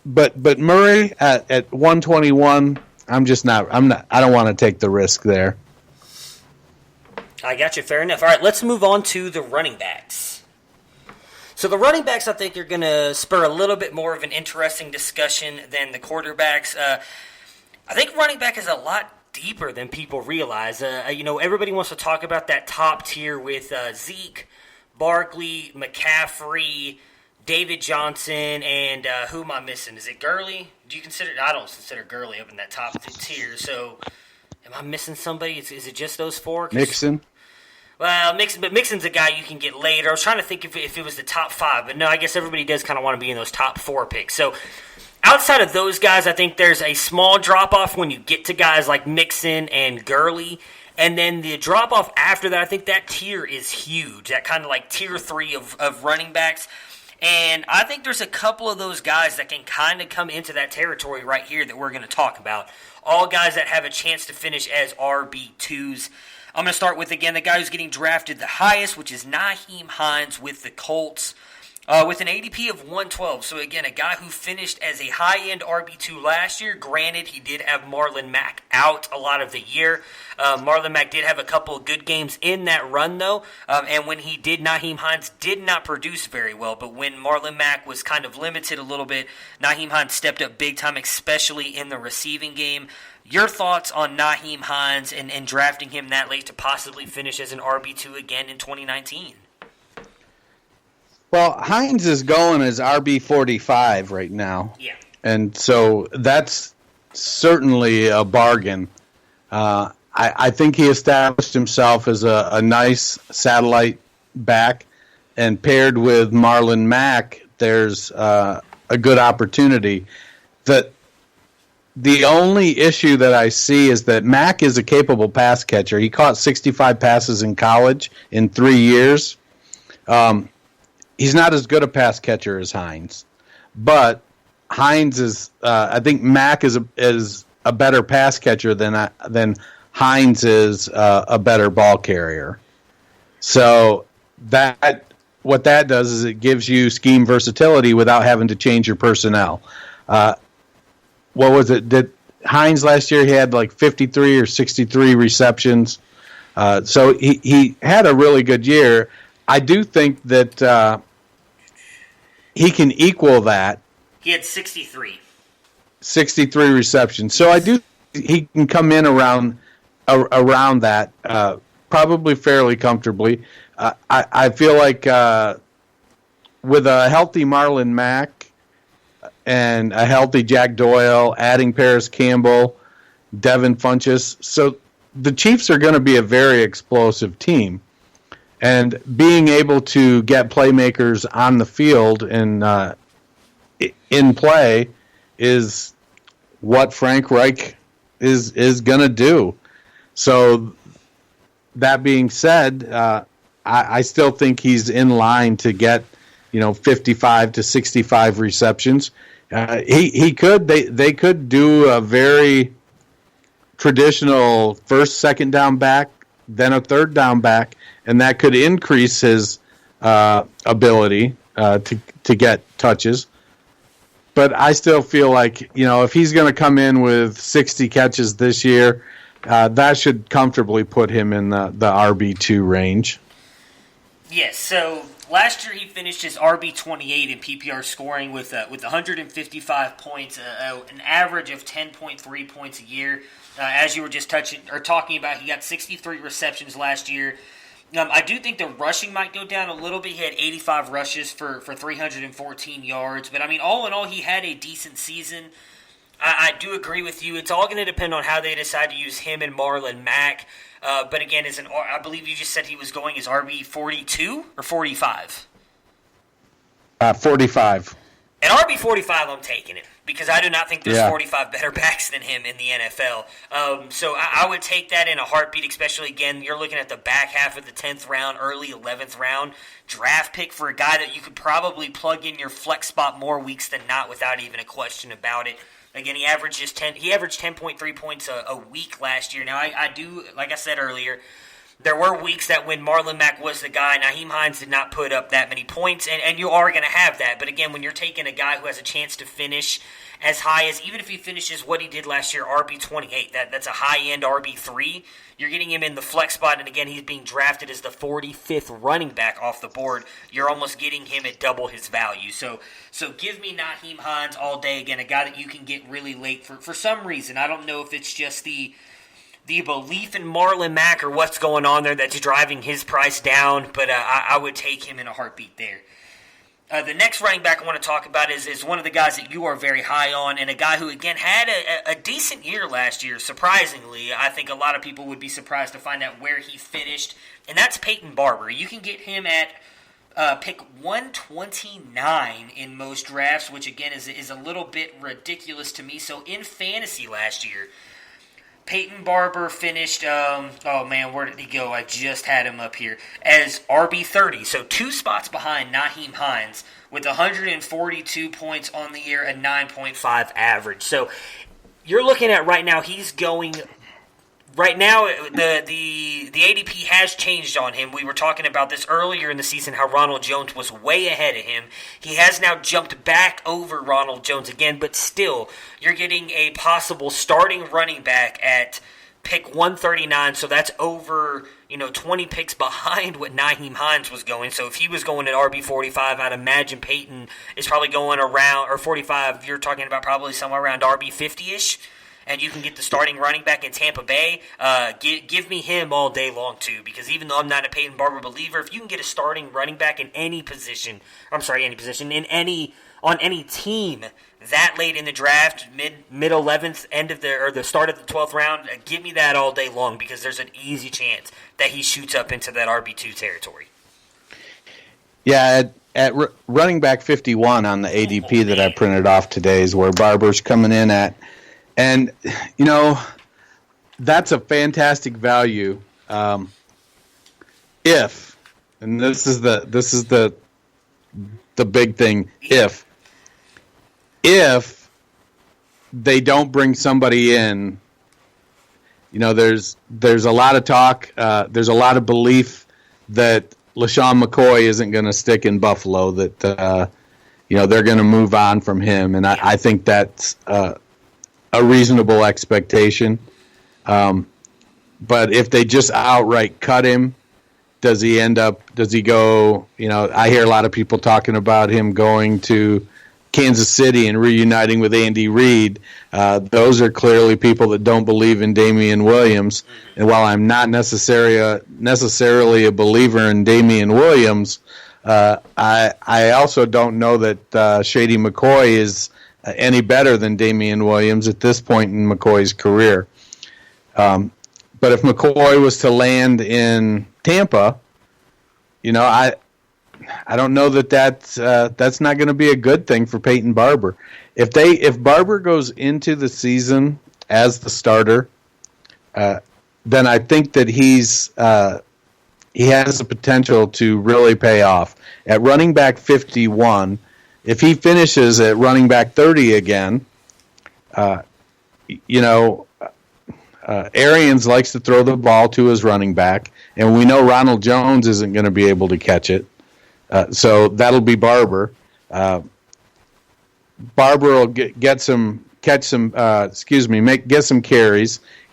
but Murray at 121, I don't want to take the risk there. I got you. Fair enough. All right, let's move on to the running backs. So the running backs, I think, are going to spur a little bit more of an interesting discussion than the quarterbacks. I think running back is a lot deeper than people realize. Everybody wants to talk about that top tier with Zeke, Barkley, McCaffrey, David Johnson, and who am I missing? Is it Gurley? Do you consider? I don't consider Gurley up in that top tier. So, am I missing somebody? Is it just those four? Mixon. Well, Mixon's a guy you can get later. I was trying to think if it was the top five, but no, I guess everybody does kind of want to be in those top four picks. So, outside of those guys, I think there's a small drop-off when you get to guys like Mixon and Gurley. And then the drop-off after that, I think that tier is huge. That kind of like tier 3 of running backs. And I think there's a couple of those guys that can kind of come into that territory right here that we're going to talk about. All guys that have a chance to finish as RB2s. I'm going to start with, again, the guy who's getting drafted the highest, which is Nyheim Hines with the Colts, with an ADP of 112. So, again, a guy who finished as a high-end RB2 last year. Granted, he did have Marlon Mack out a lot of the year. Marlon Mack did have a couple of good games in that run, though. And when he did, Nyheim Hines did not produce very well. But when Marlon Mack was kind of limited a little bit, Nyheim Hines stepped up big time, especially in the receiving game. Your thoughts on Nyheim Hines and drafting him that late to possibly finish as an RB2 again in 2019? Well, Hines is going as RB45 right now. Yeah. And so that's certainly a bargain. I think he established himself as a nice satellite back, and paired with Marlon Mack, there's a good opportunity. The only issue that I see is that Mack is a capable pass catcher. He caught 65 passes in college in 3 years. He's not as good a pass catcher as Hines, but Hines is. I think Mack is a better pass catcher than Hines is a better ball carrier. So what that does is it gives you scheme versatility without having to change your personnel. What was it? Did Hines last year, he had like 53 or 63 receptions. So he had a really good year. I do think that he can equal that. He had 63. 63 receptions. So I do he can come in around that probably fairly comfortably. I feel like with a healthy Marlon Mack and a healthy Jack Doyle, adding Paris Campbell, Devin Funchess, so the Chiefs are going to be a very explosive team. And being able to get playmakers on the field and in play is what Frank Reich is going to do. So that being said, I still think he's in line to get 55 to 65 receptions. They could do a very traditional first, second down back, then a third down back, and that could increase his ability to get touches. But I still feel like, if he's going to come in with 60 catches this year, that should comfortably put him in the RB2 range. Yes, so last year he finished his RB28 in PPR scoring with 155 points, an average of 10.3 points a year. As you were just talking about, he got 63 receptions last year. I do think the rushing might go down a little bit. He had 85 rushes for 314 yards. But, all in all, he had a decent season. I do agree with you. It's all going to depend on how they decide to use him and Marlon Mack. But, again, I believe you just said he was going as RB42 or 45? 45. At RB45, I'm taking it, because I do not think there's 45 better backs than him in the NFL. So I would take that in a heartbeat, especially, again, you're looking at the back half of the 10th round, early 11th round draft pick for a guy that you could probably plug in your flex spot more weeks than not without even a question about it. Again, he averaged 10.3 points a week last year. Now, I do, like I said earlier, there were weeks that when Marlon Mack was the guy, Nyheim Hines did not put up that many points, and you are going to have that. But again, when you're taking a guy who has a chance to finish as high as, even if he finishes what he did last year, RB28, that's a high-end RB3, you're getting him in the flex spot, and again, he's being drafted as the 45th running back off the board. You're almost getting him at double his value. So give me Nyheim Hines all day. Again, a guy that you can get really late for some reason. I don't know if it's just the belief in Marlon Mack or what's going on there that's driving his price down, but I would take him in a heartbeat there. The next running back I want to talk about is one of the guys that you are very high on, and a guy who, again, had a decent year last year, surprisingly. I think a lot of people would be surprised to find out where he finished, and that's Peyton Barber. You can get him at pick 129 in most drafts, which, again, is a little bit ridiculous to me. So in fantasy last year, Peyton Barber finished, where did he go? I just had him up here, as RB30. So 2 spots behind Nyheim Hines with 142 points on the year, a 9.5 average. So you're looking at right now, he's going... Right now, the ADP has changed on him. We were talking about this earlier in the season, how Ronald Jones was way ahead of him. He has now jumped back over Ronald Jones again, but still, you're getting a possible starting running back at pick 139, so that's over 20 picks behind what Nyheim Hines was going. So if he was going at RB45, I'd imagine Peyton is probably going around, or 45, you're talking about probably somewhere around RB50-ish. And you can get the starting running back in Tampa Bay. Give me him all day long, too, because even though I'm not a Peyton Barber believer, if you can get a starting running back in any position, on any team that late in the draft, mid 11th, the start of the 12th round, give me that all day long, because there's an easy chance that he shoots up into that RB2 territory. Yeah, at running back 51 on the ADP that I printed off today is where Barber's coming in at. And, that's a fantastic value. If, and this is the big thing, if they don't bring somebody in, there's a lot of talk, there's a lot of belief that LaShawn McCoy isn't going to stick in Buffalo, that, they're going to move on from him. And I think that's a reasonable expectation. But if they just outright cut him, does he go, I hear a lot of people talking about him going to Kansas City and reuniting with Andy Reid. Those are clearly people that don't believe in Damian Williams. And while I'm not necessarily a believer in Damian Williams, I also don't know that Shady McCoy is any better than Damian Williams at this point in McCoy's career. But if McCoy was to land in Tampa, I don't know that's not going to be a good thing for Peyton Barber. If Barber goes into the season as the starter, then I think that he has the potential to really pay off. At running back 51, if he finishes at running back 30 again, Arians likes to throw the ball to his running back, and we know Ronald Jones isn't going to be able to catch it. So that'll be Barber. Barber will get some carries.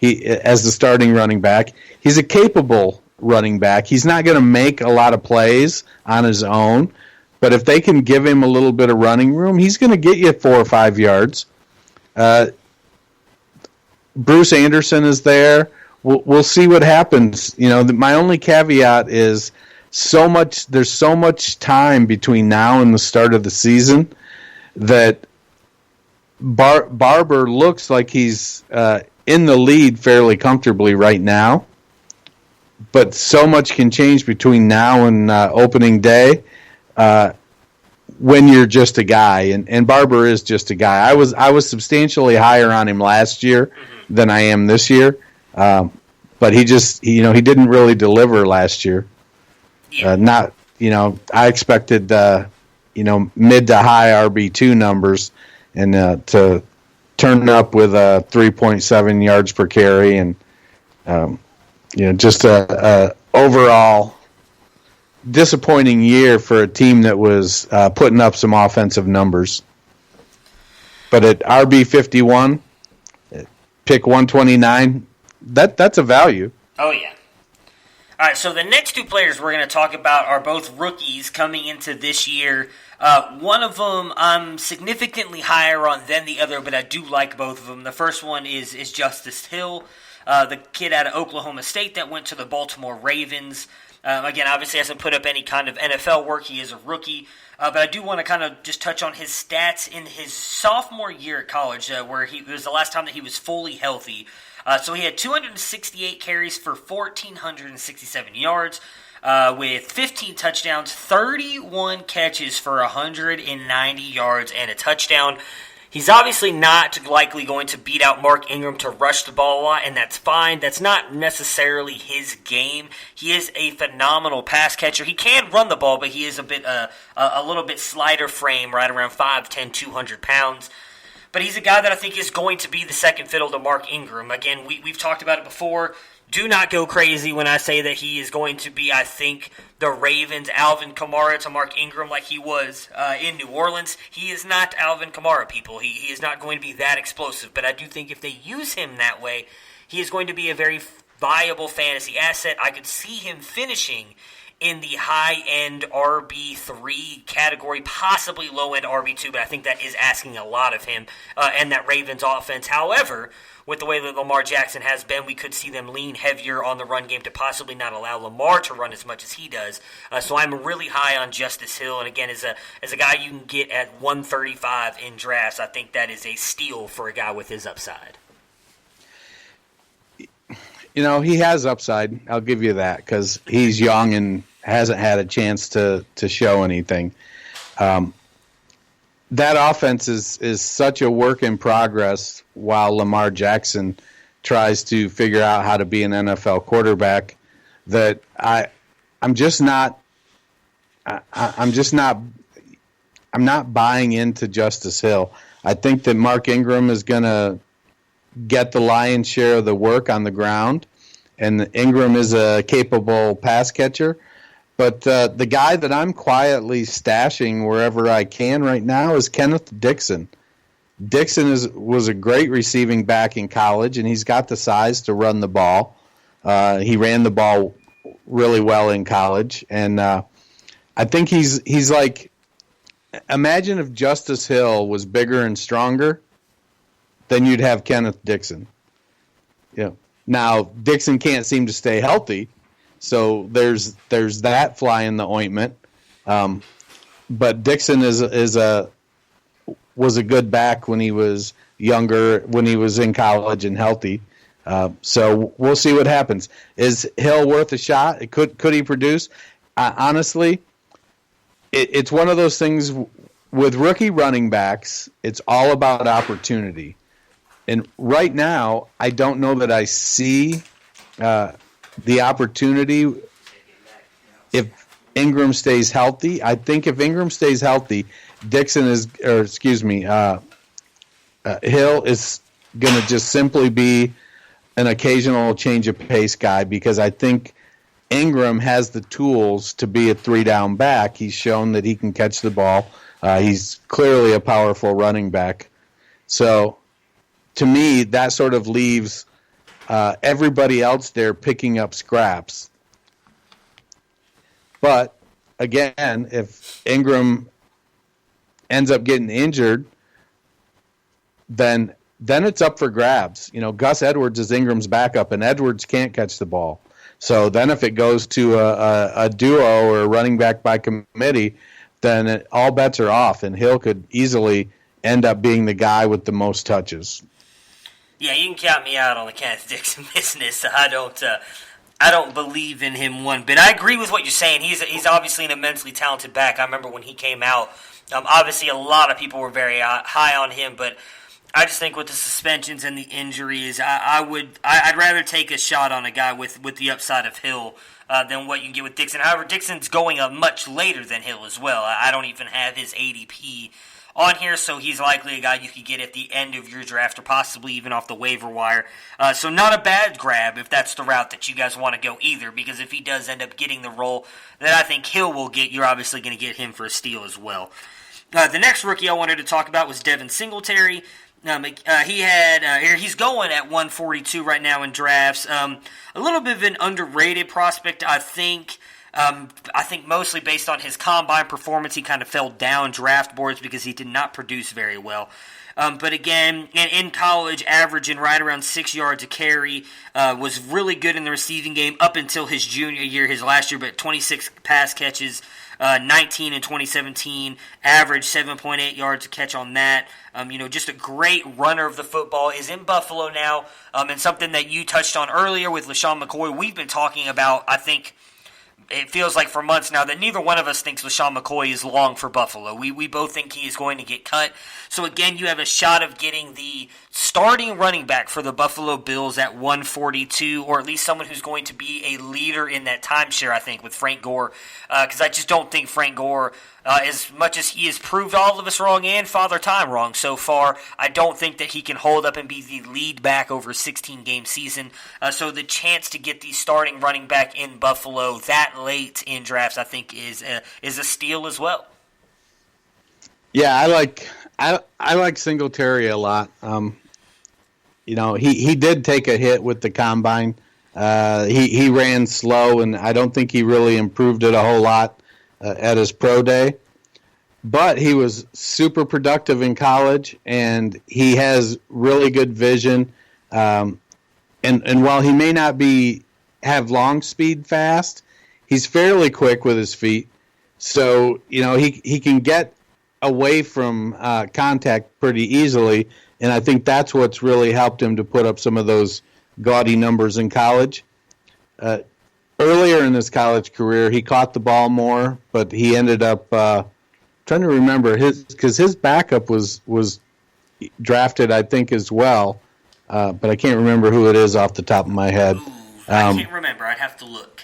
He as the starting running back. He's a capable running back. He's not going to make a lot of plays on his own. But if they can give him a little bit of running room, he's going to get you 4 or 5 yards. Bruce Anderson is there. We'll see what happens. My only caveat is there's so much time between now and the start of the season that Barber looks like he's in the lead fairly comfortably right now. But so much can change between now and opening day. When you're just a guy, and Barber is just a guy. I was substantially higher on him last year than I am this year, but he didn't really deliver last year. I expected mid to high RB2 numbers, and to turn up with 3.7 yards per carry, and just a overall disappointing year for a team that was putting up some offensive numbers. But at RB51, pick 129, that's a value. Oh, yeah. All right, so the next two players we're going to talk about are both rookies coming into this year. One of them I'm significantly higher on than the other, but I do like both of them. The first one is Justice Hill, the kid out of Oklahoma State that went to the Baltimore Ravens. Again, obviously hasn't put up any kind of NFL work. He is a rookie. But I do want to kind of just touch on his stats in his sophomore year at college, where it was the last time that he was fully healthy. So he had 268 carries for 1,467 yards, with 15 touchdowns, 31 catches for 190 yards and a touchdown. He's obviously not likely going to beat out Mark Ingram to rush the ball a lot, and that's fine. That's not necessarily his game. He is a phenomenal pass catcher. He can run the ball, but he is a little bit slighter frame, right around 5'10", 200 pounds. But he's a guy that I think is going to be the second fiddle to Mark Ingram. Again, we've talked about it before. Do not go crazy when I say that he is going to be, I think, the Ravens' Alvin Kamara to Mark Ingram like he was in New Orleans. He is not Alvin Kamara, people. He is not going to be that explosive. But I do think if they use him that way, he is going to be a very viable fantasy asset. I could see him finishing in the high-end RB3 category, possibly low-end RB2, but I think that is asking a lot of him and that Ravens offense. However, with the way that Lamar Jackson has been, we could see them lean heavier on the run game to possibly not allow Lamar to run as much as he does. So I'm really high on Justice Hill, and again, as a guy you can get at 135 in drafts, I think that is a steal for a guy with his upside. He has upside. I'll give you that because he's young and hasn't had a chance to show anything. That offense is such a work in progress while Lamar Jackson tries to figure out how to be an NFL quarterback that I'm not buying into Justice Hill. I think that Mark Ingram is going to get the lion's share of the work on the ground, and Ingram is a capable pass catcher. But the guy that I'm quietly stashing wherever I can right now is Kenneth Dixon. Dixon was a great receiving back in college, and he's got the size to run the ball. He ran the ball really well in college, and I think he's like, imagine if Justice Hill was bigger and stronger, then you'd have Kenneth Dixon. Now, Dixon can't seem to stay healthy, so there's that fly in the ointment. But Dixon was a good back when he was younger, when he was in college and healthy. So we'll see what happens. Is Hill worth a shot? Could he produce? Honestly, it's one of those things with rookie running backs. It's all about opportunity. And right now, I don't know that I see the opportunity if Ingram stays healthy. I think if Ingram stays healthy, Hill is going to just simply be an occasional change of pace guy because I think Ingram has the tools to be a 3-down back. He's shown that he can catch the ball. He's clearly a powerful running back. So, to me, that sort of leaves everybody else there picking up scraps. But, again, if Ingram ends up getting injured, then it's up for grabs. Gus Edwards is Ingram's backup, and Edwards can't catch the ball. So then if it goes to a duo or a running back by committee, then all bets are off, and Hill could easily end up being the guy with the most touches. Yeah, you can count me out on the Kenneth Dixon business. I don't believe in him one bit. I agree with what you're saying. He's obviously an immensely talented back. I remember when he came out. Obviously, a lot of people were very high on him, but I just think with the suspensions and the injuries, I'd rather take a shot on a guy with the upside of Hill than what you can get with Dixon. However, Dixon's going up much later than Hill as well. I don't even have his ADP on here, so he's likely a guy you could get at the end of your draft or possibly even off the waiver wire. So not a bad grab if that's the route that you guys want to go either, because if he does end up getting the role that I think Hill will get, you're obviously going to get him for a steal as well. The next rookie I wanted to talk about was Devin Singletary. He's going at 142 right now in drafts. A little bit of an underrated prospect, I think. I think mostly based on his combine performance, he kind of fell down draft boards because he did not produce very well. But again, in college, averaging right around 6 yards a carry, was really good in the receiving game up until his junior year, his last year, but 26 pass catches, 19 in 2017, average 7.8 yards a catch on that. Just a great runner of the football, is in Buffalo now, and something that you touched on earlier with LaShawn McCoy, we've been talking about, I think, it feels like for months now that neither one of us thinks LaShawn McCoy is long for Buffalo. We both think he is going to get cut. So again, you have a shot of getting the starting running back for the Buffalo Bills at 142, or at least someone who's going to be a leader in that timeshare, I think, with Frank Gore. Because I just don't think Frank Gore, as much as he has proved all of us wrong and Father Time wrong so far, I don't think that he can hold up and be the lead back over a 16-game season. So the chance to get the starting running back in Buffalo that late in drafts, I think, is a steal as well. Yeah, I like Singletary a lot. He did take a hit with the combine. He ran slow, and I don't think he really improved it a whole lot at his pro day. But he was super productive in college, and he has really good vision. And while he may not have long speed fast, he's fairly quick with his feet. So, he can get away from contact pretty easily, and I think that's what's really helped him to put up some of those gaudy numbers in college. Earlier in his college career, he caught the ball more, but he ended up trying to remember because his backup was drafted, I think, as well, but I can't remember who it is off the top of my head. I can't remember. I'd have to look.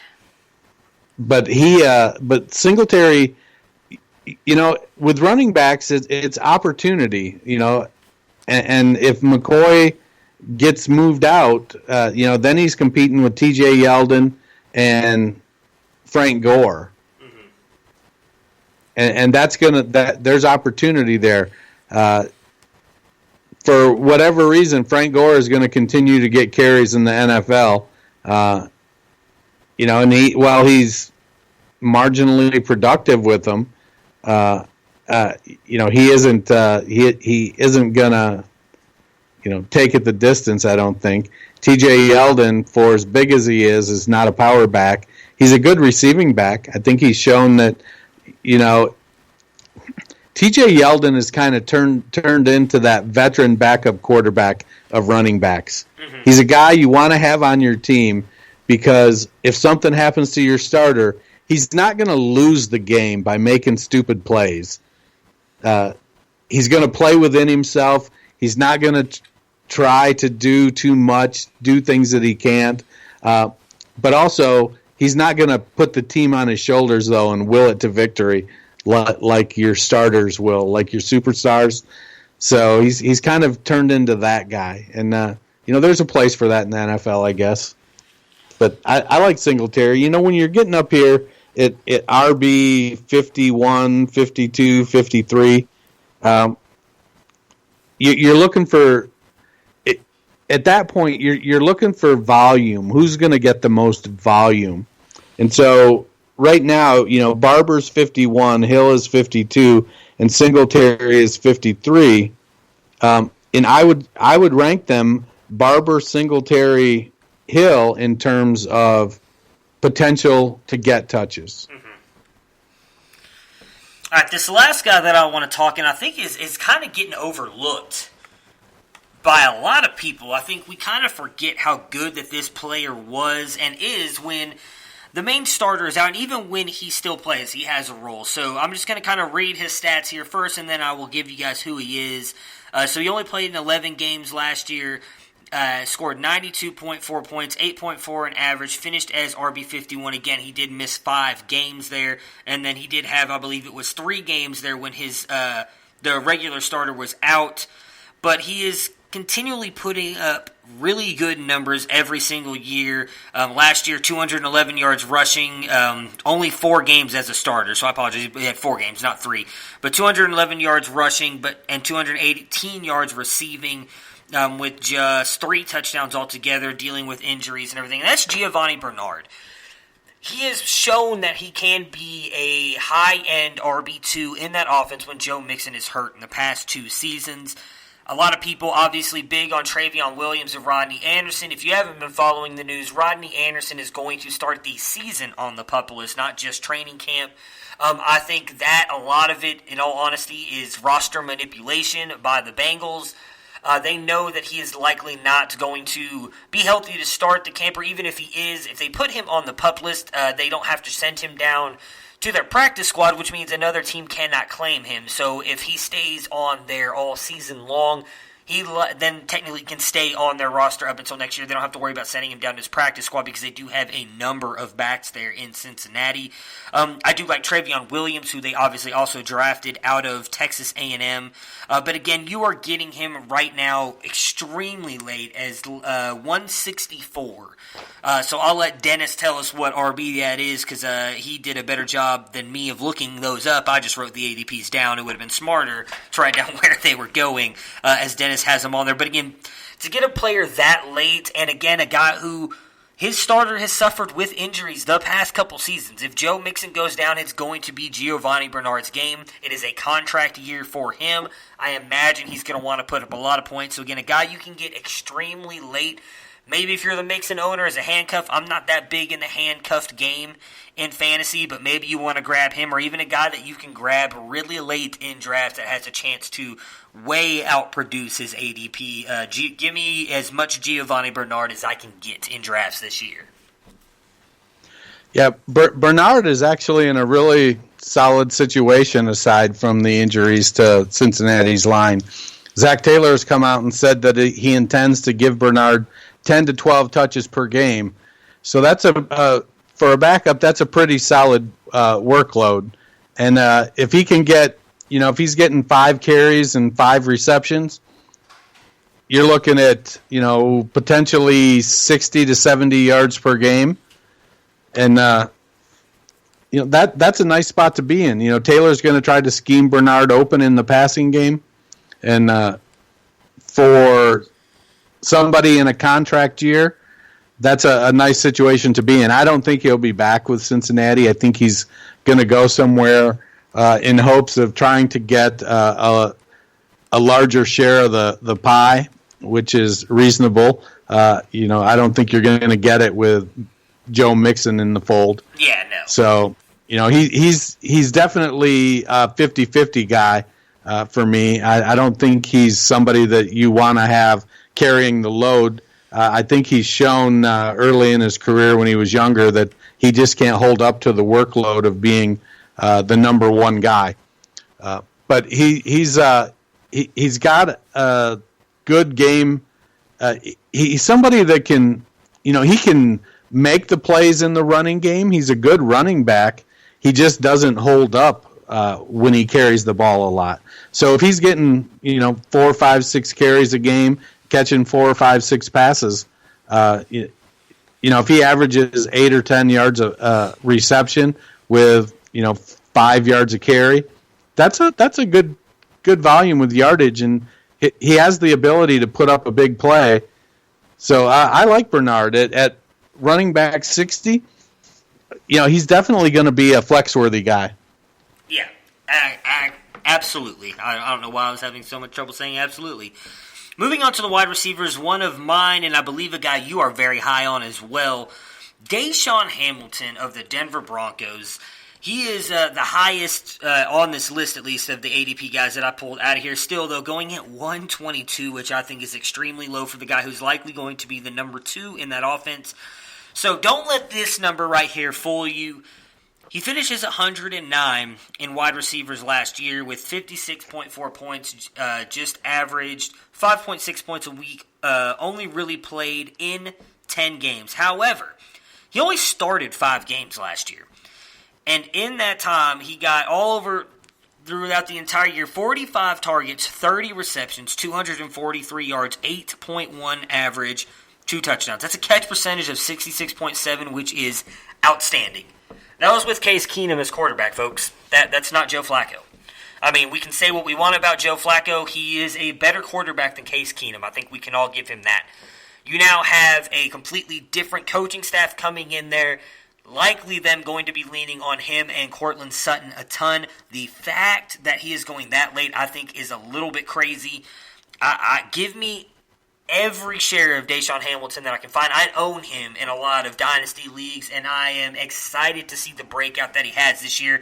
But Singletary, with running backs, it's opportunity, and if McCoy gets moved out, then he's competing with T.J. Yeldon and Frank Gore, and there's opportunity there. For whatever reason, Frank Gore is going to continue to get carries in the NFL, and while he's marginally productive with them. He isn't gonna, take it the distance. I don't think T.J. Yeldon, for as big as he is not a power back. He's a good receiving back. I think he's shown that, T.J. Yeldon is kind of turned into that veteran backup quarterback of running backs. Mm-hmm. He's a guy you want to have on your team because if something happens to your starter, he's not going to lose the game by making stupid plays. He's going to play within himself. He's not going to try to do too much, do things that he can't. But also, he's not going to put the team on his shoulders, though, and will it to victory like your starters will, like your superstars. So he's kind of turned into that guy. And, there's a place for that in the NFL, I guess. But I like Singletary. When you're getting up here, at RB 51, 52, 53, you're looking for at that point you're looking for volume. Who's going to get the most volume? And so right now, Barber's 51, Hill is 52, and Singletary is 53. And I would rank them Barber, Singletary, Hill in terms of potential to get touches. Mm-hmm. All right, this last guy that I want to talk, and I think is kind of getting overlooked by a lot of people. I think we kind of forget how good that this player was and is when the main starter is out, and even when he still plays, he has a role. So I'm just going to kind of read his stats here first, and then I will give you guys who he is. So he only played in 11 games last year. Scored 92.4 points, 8.4 in average, finished as RB51. Again, he did miss 5 games there, and then he did have, I believe it was 3 games there when his the regular starter was out, but he is continually putting up really good numbers every single year. Last year, 211 yards rushing, only 4 games as a starter, so I apologize. He had 4 games, not 3. But 211 yards rushing and 218 yards receiving with just 3 touchdowns altogether, dealing with injuries and everything. And that's Gio Bernard. He has shown that he can be a high-end RB2 in that offense when Joe Mixon is hurt in the past 2 seasons. A lot of people obviously big on Travion Williams and Rodney Anderson. If you haven't been following the news, Rodney Anderson is going to start the season on the PUP list, not just training camp. I think that a lot of it, in all honesty, is roster manipulation by the Bengals. They know that he is likely not going to be healthy to start the camp, or even if he is, if they put him on the PUP list, they don't have to send him down to their practice squad, which means another team cannot claim him. So if he stays on there all season long, he then technically can stay on their roster up until next year. They don't have to worry about sending him down to his practice squad because they do have a number of backs there in Cincinnati. I do like Travion Williams, who they obviously also drafted out of Texas A&M. But again, you are getting him right now extremely late as 164. So I'll let Dennis tell us what RB that is because he did a better job than me of looking those up. I just wrote the ADPs down. It would have been smarter to write down where they were going as Dennis has them on there. But again, to get a player that late, and again, a guy who his starter has suffered with injuries the past couple seasons. If Joe Mixon goes down, it's going to be Gio Bernard's game. It is a contract year for him. I imagine he's going to want to put up a lot of points. So again, a guy you can get extremely late. Maybe if you're the Mixon owner as a handcuff, I'm not that big in the handcuffed game in fantasy, but maybe you want to grab him, or even a guy that you can grab really late in draft that has a chance to way outproduce his ADP. Give me as much Gio Bernard as I can get in drafts this year. Yeah, Bernard is actually in a really solid situation aside from the injuries to Cincinnati's line. Zach Taylor has come out and said that he intends to give Bernard 10 to 12 touches per game. So that's for a backup, that's a pretty solid workload. And if he can get, if he's getting 5 carries and 5 receptions, you're looking at, potentially 60 to 70 yards per game. And, that's a nice spot to be in. Taylor's going to try to scheme Bernard open in the passing game. And for somebody in a contract year, that's a nice situation to be in. I don't think he'll be back with Cincinnati. I think he's going to go somewhere in hopes of trying to get a larger share of the pie, which is reasonable. I don't think you're going to get it with Joe Mixon in the fold. Yeah, no. So, he's definitely a 50-50 guy for me. I don't think he's somebody that you want to have carrying the load. I think he's shown early in his career when he was younger that he just can't hold up to the workload of being the number one guy. But he's got a good game. He's somebody that can, he can make the plays in the running game. He's a good running back. He just doesn't hold up when he carries the ball a lot. So if he's getting, 4, 5, 6 carries a game, catching 4, 5, 6 passes, if he averages 8 or 10 yards of reception with 5 yards a carry, that's a good volume with yardage, and he has the ability to put up a big play. So I like Bernard at running back 60. He's definitely going to be a flex-worthy guy. Yeah, absolutely. I don't know why I was having so much trouble saying absolutely. Moving on to the wide receivers, one of mine, and I believe a guy you are very high on as well, DaeSean Hamilton of the Denver Broncos. He is the highest on this list, at least, of the ADP guys that I pulled out of here. Still, though, going at 122, which I think is extremely low for the guy who's likely going to be the number 2 in that offense. So don't let this number right here fool you. He finishes 109 in wide receivers last year with 56.4 points, just averaged 5.6 points a week, only really played in 10 games. However, he only started 5 games last year. And in that time, he got all over throughout the entire year. 45 targets, 30 receptions, 243 yards, 8.1 average, 2 touchdowns. That's a catch percentage of 66.7, which is outstanding. That was with Case Keenum as quarterback, folks. That's not Joe Flacco. I mean, we can say what we want about Joe Flacco. He is a better quarterback than Case Keenum. I think we can all give him that. You now have a completely different coaching staff coming in there. Likely them going to be leaning on him and Courtland Sutton a ton. The fact that he is going that late, I think, is a little bit crazy. Give me every share of DaeSean Hamilton that I can find. I own him in a lot of dynasty leagues, and I am excited to see the breakout that he has this year.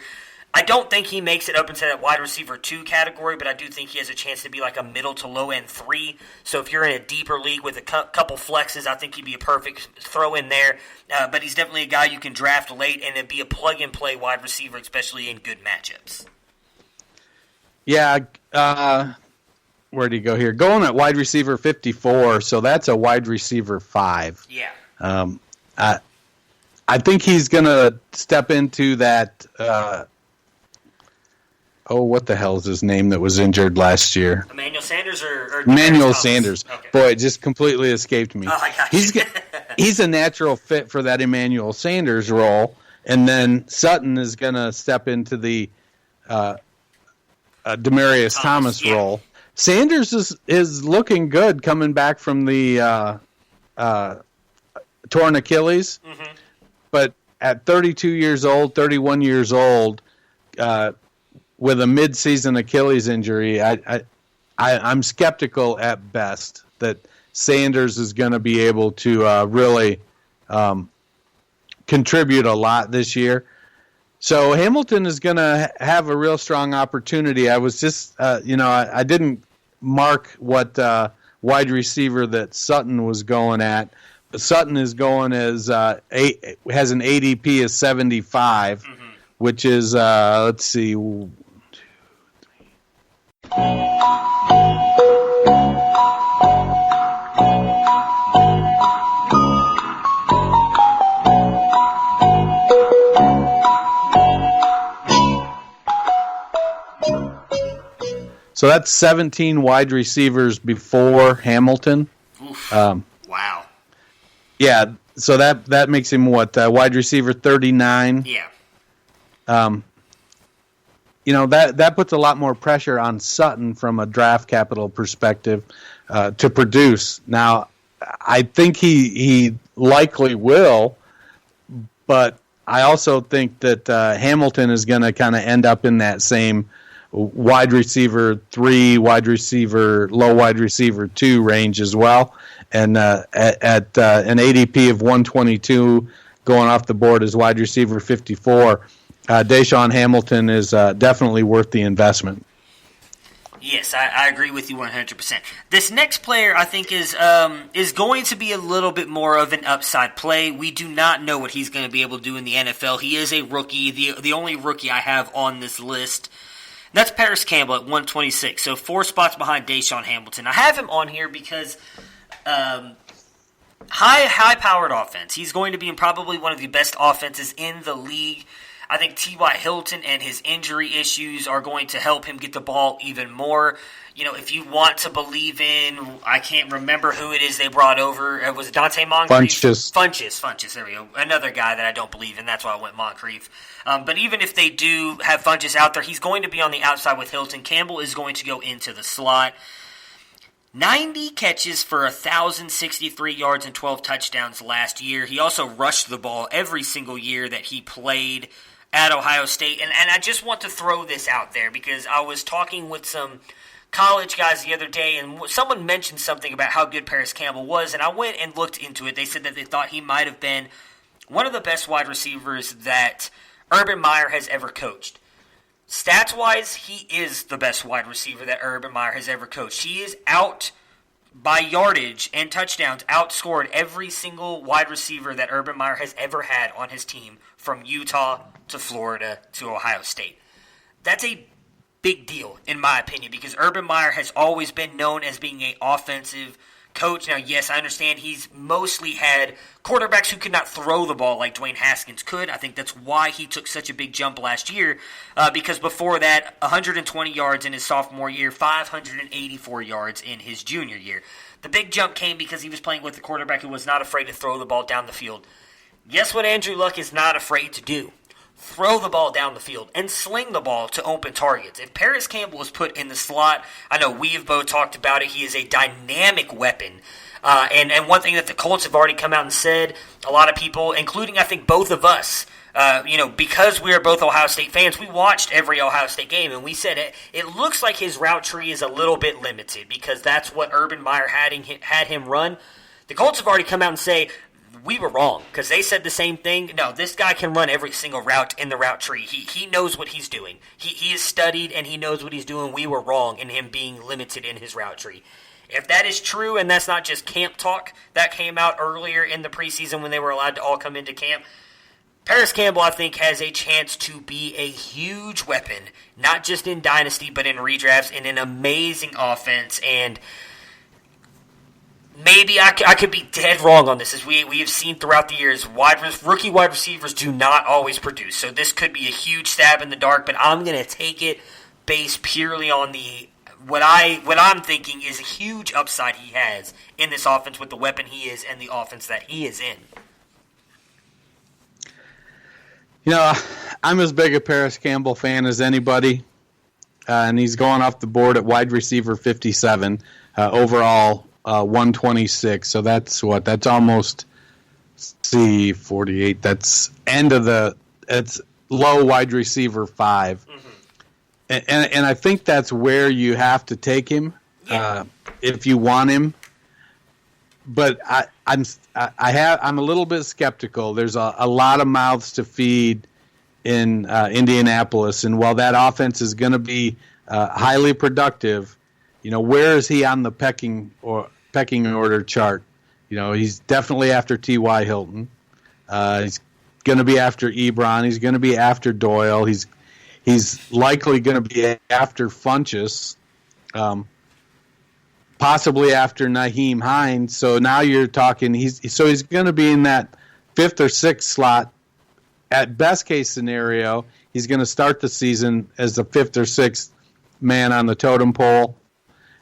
I don't think he makes it up into that wide receiver 2 category, but I do think he has a chance to be like a middle to low end 3. So if you're in a deeper league with a couple flexes, I think he'd be a perfect throw in there. But he's definitely a guy you can draft late and it'd be a plug and play wide receiver, especially in good matchups. Yeah, where'd he go here? Going at wide receiver 54, so that's a wide receiver 5. Yeah. I think he's going to step into that. What the hell is his name that was injured last year? Emmanuel Sanders or Emmanuel Sanders. Okay. Boy, it just completely escaped me. Oh, I got you. He's a natural fit for that Emmanuel Sanders role, and then Sutton is going to step into the Demaryius Thomas role. Sanders is looking good coming back from the torn Achilles, but at 32 years old, 31 years old, with a mid-season Achilles injury, I'm skeptical at best that Sanders is going to be able to really contribute a lot this year. So Hamilton is going to have a real strong opportunity. I was just, I didn't mark what wide receiver that Sutton was going at. But Sutton is going as has an ADP of 75, which is let's see. So that's 17 wide receivers before Hamilton. Wow. Yeah, so that makes him what, wide receiver 39? Yeah. That puts a lot more pressure on Sutton from a draft capital perspective to produce. Now, I think he likely will, but I also think that Hamilton is going to kind of end up in that same wide receiver 3, low wide receiver 2 range as well. And at an ADP of 122 going off the board as wide receiver 54, DaeSean Hamilton is definitely worth the investment. Yes, I agree with you 100%. This next player, I think, is going to be a little bit more of an upside play. We do not know what he's going to be able to do in the NFL. He is a rookie, the only rookie I have on this list. That's Paris Campbell at 126, so 4 spots behind DaeSean Hamilton. I have him on here because high-powered offense. He's going to be in probably one of the best offenses in the league. I think T.Y. Hilton and his injury issues are going to help him get the ball even more. If you want to believe in, I can't remember who it is they brought over. It was Dante Moncrief? Funchess, there we go. Another guy that I don't believe in. That's why I went Moncrief. But even if they do have Funchess out there, he's going to be on the outside with Hilton. Campbell is going to go into the slot. 90 catches for 1,063 yards and 12 touchdowns last year. He also rushed the ball every single year that he played at Ohio State. And I just want to throw this out there because I was talking with some college guys the other day, and someone mentioned something about how good Paris Campbell was, and I went and looked into it. They said that they thought he might have been one of the best wide receivers that Urban Meyer has ever coached. Stats-wise, he is the best wide receiver that Urban Meyer has ever coached. He is out by yardage and touchdowns, outscored every single wide receiver that Urban Meyer has ever had on his team, from Utah to Florida to Ohio State. That's a big deal, in my opinion, because Urban Meyer has always been known as being an offensive coach. Now, yes, I understand he's mostly had quarterbacks who could not throw the ball like Dwayne Haskins could. I think that's why he took such a big jump last year, because before that, 120 yards in his sophomore year, 584 yards in his junior year. The big jump came because he was playing with a quarterback who was not afraid to throw the ball down the field. Guess what Andrew Luck is not afraid to do? Throw the ball down the field and sling the ball to open targets. If Paris Campbell is put in the slot, I know we have both talked about it, he is a dynamic weapon. And one thing that the Colts have already come out and said, a lot of people, including I think both of us, because we are both Ohio State fans, we watched every Ohio State game, and we said it looks like his route tree is a little bit limited because that's what Urban Meyer had him run. The Colts have already come out and say, we were wrong, because they said the same thing. No, this guy can run every single route in the route tree. He knows what he's doing. He is studied, and he knows what he's doing. We were wrong in him being limited in his route tree. If that is true, and that's not just camp talk, that came out earlier in the preseason when they were allowed to all come into camp, Paris Campbell, I think, has a chance to be a huge weapon, not just in Dynasty, but in redrafts, in an amazing offense, and maybe I could be dead wrong on this. As we have seen throughout the years, rookie wide receivers do not always produce. So this could be a huge stab in the dark, but I'm going to take it based purely on what I'm thinking is a huge upside he has in this offense with the weapon he is and the offense that he is in. I'm as big a Paris Campbell fan as anybody, and he's going off the board at wide receiver 57 overall. 126, so that's almost 48. That's it's low wide receiver 5, and I think that's where you have to take him if you want him. But I'm a little bit skeptical. There's a lot of mouths to feed in Indianapolis, and while that offense is going to be highly productive, where is he on the pecking order chart? He's definitely after T.Y. Hilton. He's going to be after Ebron. He's going to be after Doyle. He's likely going to be after Funchess, possibly after Nyheim Hines. So now you're talking. He's going to be in that 5th or 6th slot. At best case scenario, he's going to start the season as the 5th or 6th man on the totem pole.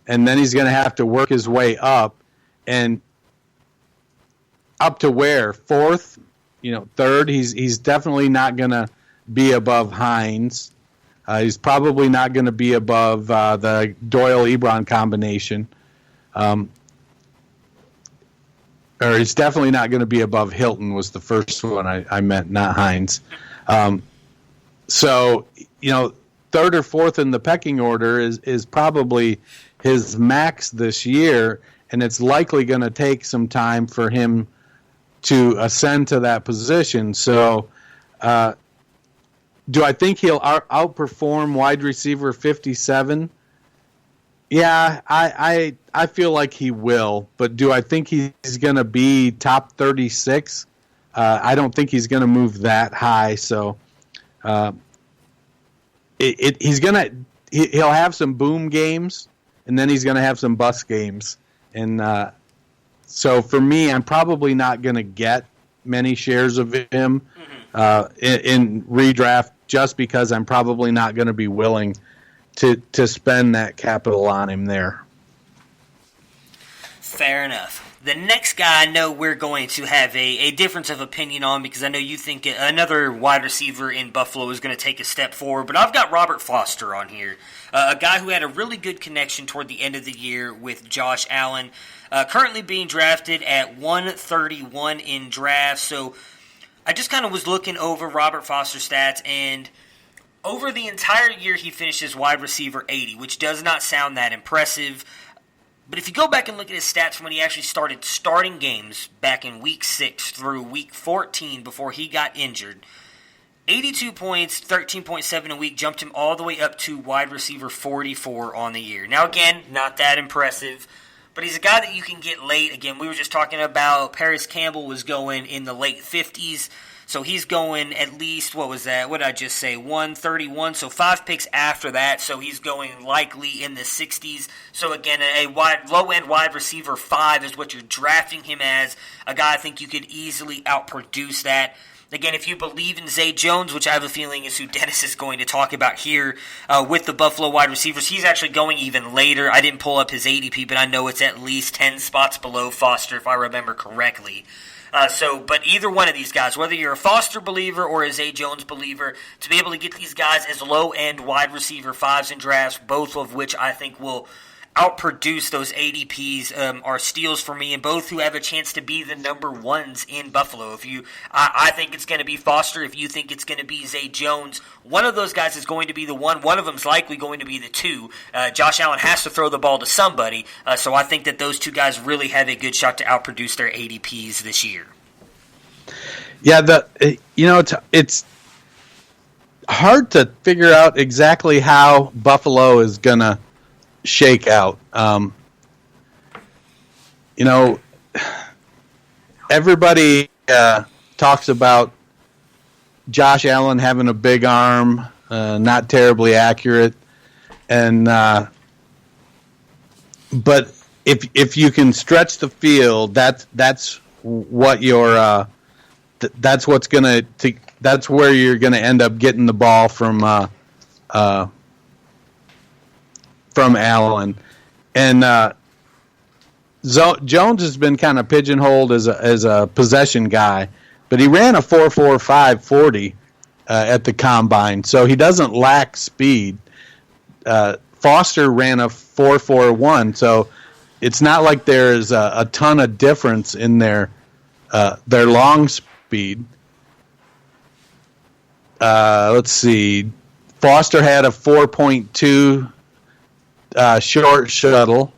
And then he's going to have to work his way up, and up to where? 4th, 3rd. He's definitely not going to be above Hines. He's probably not going to be above the Doyle-Ebron combination. Or he's definitely not going to be above Hilton was the first one I meant, not Hines. So, 3rd or 4th in the pecking order is probably his max this year, and it's likely going to take some time for him to ascend to that position. So do I think he'll outperform wide receiver 57? Yeah, I feel like he will, but do I think he's going to be top 36? I don't think he's going to move that high, so he'll have some boom games, and then he's going to have some bust games. And so for me, I'm probably not going to get many shares of him in redraft just because I'm probably not going to be willing to spend that capital on him there. Fair enough. The next guy I know we're going to have a difference of opinion on because I know you think another wide receiver in Buffalo is going to take a step forward, but I've got Robert Foster on here, a guy who had a really good connection toward the end of the year with Josh Allen, currently being drafted at 131 in drafts. So I just kind of was looking over Robert Foster's stats, and over the entire year he finishes wide receiver 80, which does not sound that impressive. But if you go back and look at his stats from when he actually started starting games back in Week 6 through Week 14 before he got injured, 82 points, 13.7 a week, jumped him all the way up to wide receiver 44 on the year. Now, again, not that impressive, but he's a guy that you can get late. Again, we were just talking about Paris Campbell was going in the late 50s. So he's going at least, what was that? What did I just say? 131. So 5 picks after that. So he's going likely in the 60s. So again, a low-end wide receiver 5 is what you're drafting him as. A guy I think you could easily outproduce that. Again, if you believe in Zay Jones, which I have a feeling is who Dennis is going to talk about here with the Buffalo wide receivers, he's actually going even later. I didn't pull up his ADP, but I know it's at least 10 spots below Foster, if I remember correctly. But either one of these guys, whether you're a Foster believer or a Zay Jones believer, to be able to get these guys as low-end wide receiver 5s in drafts, both of which I think will outproduce those ADPs, are steals for me, and both who have a chance to be the number 1s in Buffalo. I think it's going to be Foster. If you think it's going to be Zay Jones, one of those guys is going to be the 1. One of them is likely going to be the 2. Josh Allen has to throw the ball to somebody, so I think that those two guys really have a good shot to outproduce their ADPs this year. Yeah, it's hard to figure out exactly how Buffalo is going to shake out. Everybody talks about Josh Allen having a big arm, not terribly accurate, and but if you can stretch the field, that's what that's where you're gonna end up getting the ball from Allen. And Jones has been kind of pigeonholed as a possession guy, but he ran a 4.45 40 at the combine, so he doesn't lack speed. Foster ran a 4.41, so it's not like there's a ton of difference in their long speed. Let's see. Foster had a 4.2 short shuttle.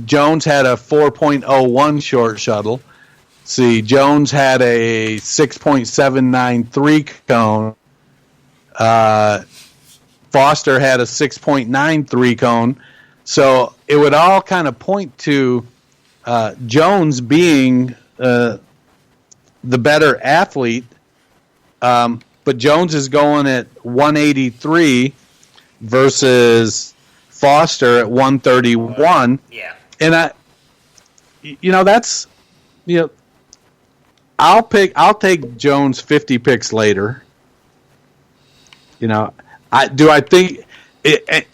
Jones had a 4.01 short shuttle. See, Jones had a 6.793 cone. Foster had a 6.93 cone. So it would all kind of point to Jones being the better athlete. But Jones is going at 183 versus Foster at 131. Yeah. And I'll take Jones 50 picks later. I think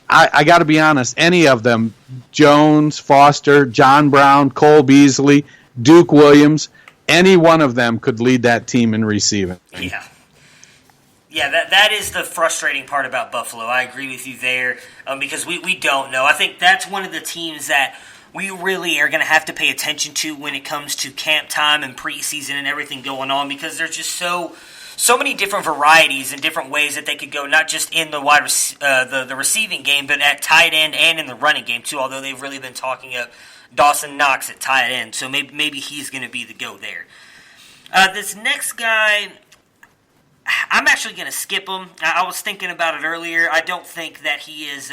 I got to be honest, any of them, Jones, Foster, John Brown, Cole Beasley, Duke Williams, any one of them could lead that team in receiving. Yeah. Yeah, that is the frustrating part about Buffalo. I agree with you there because we don't know. I think that's one of the teams that we really are going to have to pay attention to when it comes to camp time and preseason and everything going on, because there's just so many different varieties and different ways that they could go, not just in the receiving game, but at tight end and in the running game too, although they've really been talking of Dawson Knox at tight end, so maybe he's going to be the go there. This next guy, I'm actually going to skip him. I was thinking about it earlier. I don't think that he is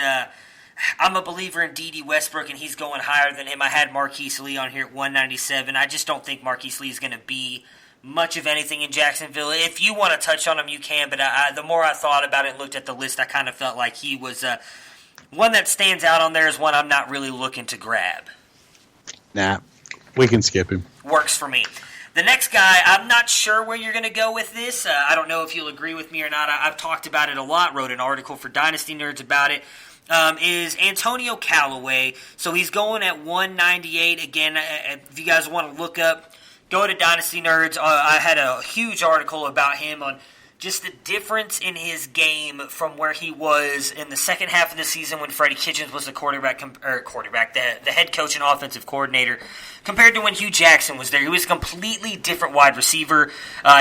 I'm a believer in D.D. Westbrook, and he's going higher than him. I had Marquise Lee on here at 197. I just don't think Marquise Lee is going to be much of anything in Jacksonville. If you want to touch on him, you can, but the more I thought about it and looked at the list, I kind of felt like he was one that stands out on there as one I'm not really looking to grab. Nah, we can skip him. Works for me. The next guy, I'm not sure where you're going to go with this. I don't know if you'll agree with me or not. I've talked about it a lot, wrote an article for Dynasty Nerds about it. Is Antonio Callaway. So he's going at 198. Again, if you guys want to look up, go to Dynasty Nerds. I had a huge article about him on just the difference in his game from where he was in the second half of the season when Freddie Kitchens was the the head coach and offensive coordinator, compared to when Hugh Jackson was there. He was a completely different wide receiver.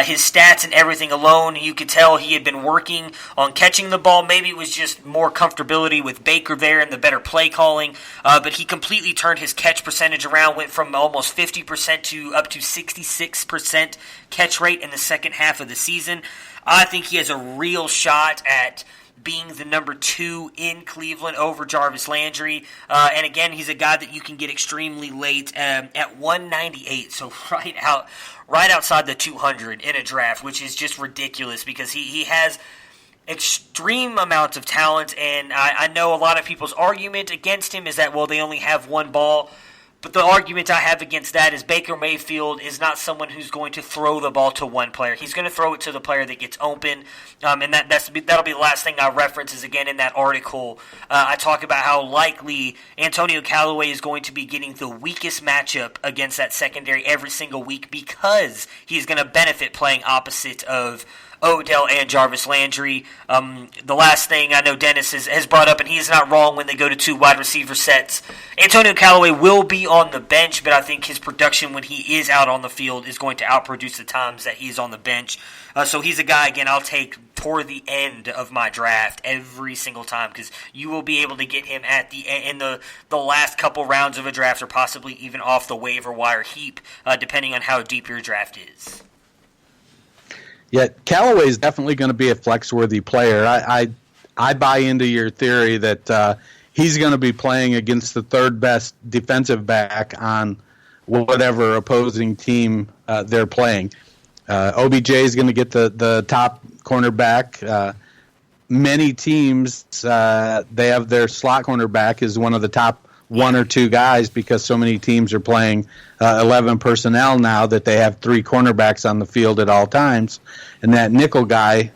His stats and everything alone, you could tell he had been working on catching the ball. Maybe it was just more comfortability with Baker there and the better play calling, but he completely turned his catch percentage around, went from almost 50% to up to 66% catch rate in the second half of the season. I think he has a real shot at being the number 2 in Cleveland over Jarvis Landry. And again, he's a guy that you can get extremely late at 198, so right outside the 200 in a draft, which is just ridiculous because he has extreme amounts of talent. And I know a lot of people's argument against him is that, well, they only have one ball. But the argument I have against that is Baker Mayfield is not someone who's going to throw the ball to one player. He's going to throw it to the player that gets open, and that'll be the last thing I reference is, again, in that article. I talk about how likely Antonio Callaway is going to be getting the weakest matchup against that secondary every single week because he's going to benefit playing opposite of Odell and Jarvis Landry. The last thing I know Dennis has brought up, and he's not wrong when they go to 2 wide receiver sets, Antonio Callaway will be on the bench, but I think his production when he is out on the field is going to outproduce the times that he's on the bench. So he's a guy, again, I'll take toward the end of my draft every single time because you will be able to get him at in the last couple rounds of a draft or possibly even off the waiver wire heap, depending on how deep your draft is. Yeah, Callaway is definitely going to be a flex-worthy player. I buy into your theory that he's going to be playing against the third best defensive back on whatever opposing team they're playing. OBJ is going to get the top cornerback. Many teams, they have their slot cornerback is one of the top 1 or 2 guys because so many teams are playing 11 personnel now that they have 3 cornerbacks on the field at all times. And that nickel guy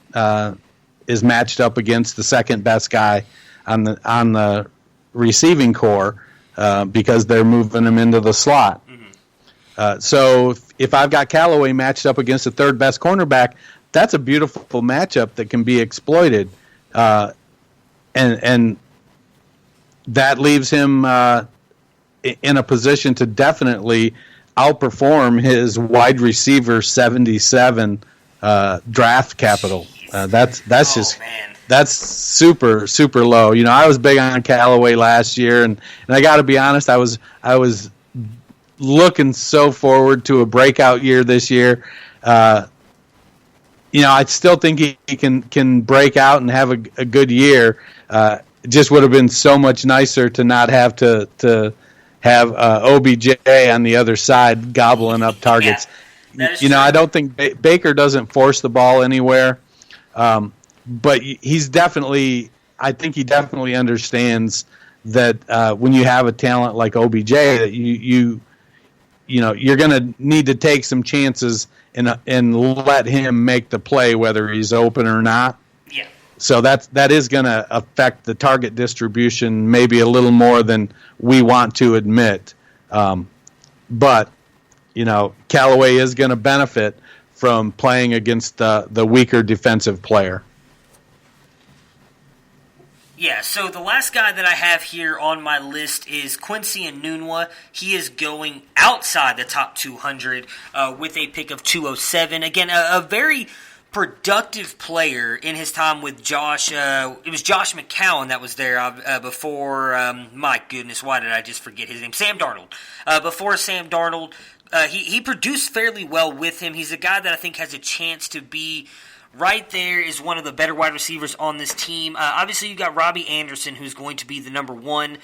is matched up against the second best guy on the receiving core because they're moving him into the slot. Mm-hmm. So if I've got Callaway matched up against the third best cornerback, that's a beautiful matchup that can be exploited. And that leaves him in a position to definitely outperform his wide receiver 77 draft capital. That's super, super low. You know, I was big on Callaway last year, and I got to be honest, I was looking so forward to a breakout year this year. You know, I still think he can break out and have a good year. It just would have been so much nicer to not have to have OBJ on the other side gobbling up targets. Yeah, you know, I don't think Baker doesn't force the ball anywhere, but he's definitely. I think he definitely understands that when you have a talent like OBJ, that you know you're going to need to take some chances and let him make the play whether he's open or not. Yeah. So that is going to affect the target distribution maybe a little more than we want to admit. But, you know, Callaway is going to benefit from playing against the weaker defensive player. Yeah, so the last guy that I have here on my list is Quincy Enunwa. He is going outside the top 200 with a pick of 207. Again, a very productive player in his time with Josh. It was Josh McCown that was there before. My goodness, why did I just forget his name? Sam Darnold. Before Sam Darnold, he produced fairly well with him. He's a guy that I think has a chance to be right there is one of the better wide receivers on this team. Obviously, you got Robbie Anderson, who's going to be the number 1.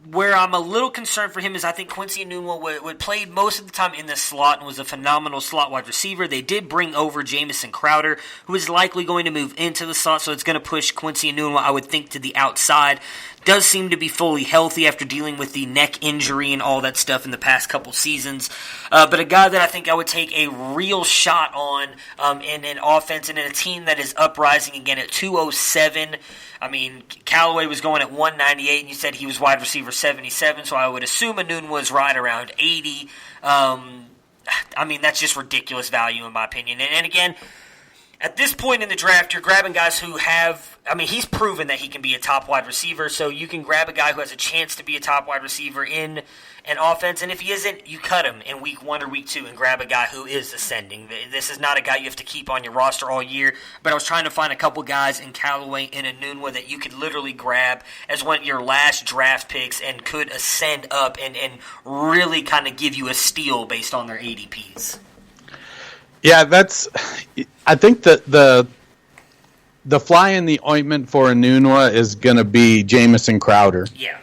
Where I'm a little concerned for him is I think Quincy Enunwa played most of the time in the slot and was a phenomenal slot wide receiver. They did bring over Jamison Crowder, who is likely going to move into the slot, so it's going to push Quincy Enunwa, I would think, to the outside. Does seem to be fully healthy after dealing with the neck injury and all that stuff in the past couple seasons. But a guy that I think I would take a real shot on in an offense and in a team that is uprising again at 207. I mean, Callaway was going at 198, and you said he was wide receiver 77, so I would assume Enunwa was right around 80. I mean, that's just ridiculous value in my opinion. And again, at this point in the draft, you're grabbing guys who have, I mean, he's proven that he can be a top wide receiver, so you can grab a guy who has a chance to be a top wide receiver in an offense, and if he isn't, you cut him in week 1 or week 2 and grab a guy who is ascending. This is not a guy you have to keep on your roster all year, but I was trying to find a couple guys in Callaway and Enunwa that you could literally grab as one of your last draft picks and could ascend up and really kind of give you a steal based on their ADPs. Yeah, I think that the fly in the ointment for Anunua is going to be Jamison Crowder. Yeah.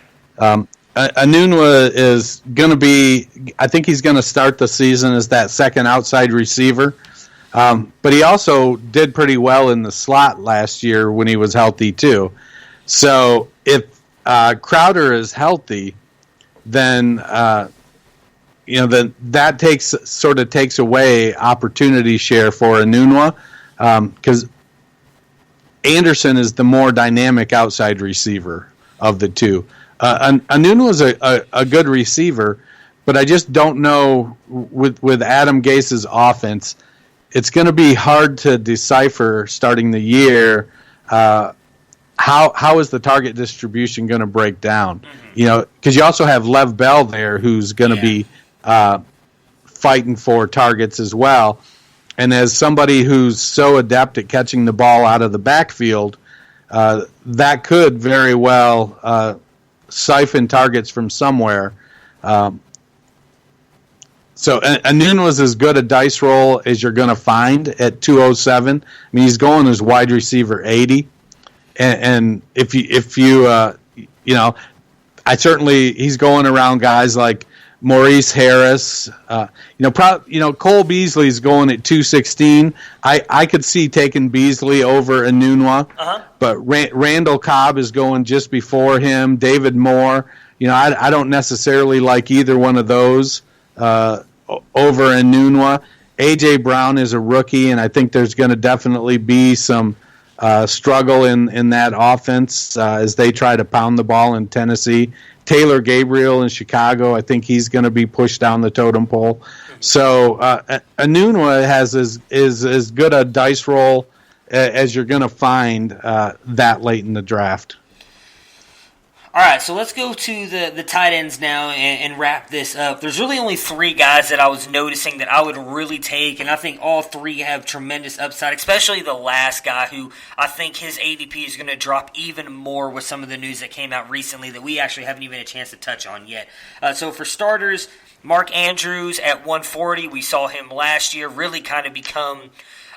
Anunua is going to be, I think he's going to start the season as that second outside receiver. But he also did pretty well in the slot last year when he was healthy too. So if Crowder is healthy, then then that takes away opportunity share for Anunua, because Anderson is the more dynamic outside receiver of the two. Anunua is a good receiver, but I just don't know with Adam Gase's offense. It's going to be hard to decipher starting the year how is the target distribution going to break down. Because you also have Lev Bell there, who's going to be fighting for targets as well. And as somebody who's so adept at catching the ball out of the backfield, that could very well siphon targets from somewhere. So Anun was as good a dice roll as you're going to find at 207. I mean, he's going as wide receiver 80, and if you I certainly he's going around guys like Maurice Harris. Cole Beasley's going at 216. I could see taking Beasley over Anunua, but Randall Cobb is going just before him. David Moore. I don't necessarily like either one of those over Anunua. A.J. Brown is a rookie, and I think there's going to definitely be some struggle in that offense as they try to pound the ball in Tennessee. Taylor Gabriel in Chicago, I think he's going to be pushed down the totem pole. So Anunua has is as good a dice roll as you're going to find that late in the draft. All right, so let's go to the tight ends now and wrap this up. There's really only three guys that I was noticing that I would really take, and I think all three have tremendous upside, especially the last guy, who I think his ADP is going to drop even more with some of the news that came out recently that we actually haven't even had a chance to touch on yet. So for starters, Mark Andrews at 140. We saw him last year really kind of become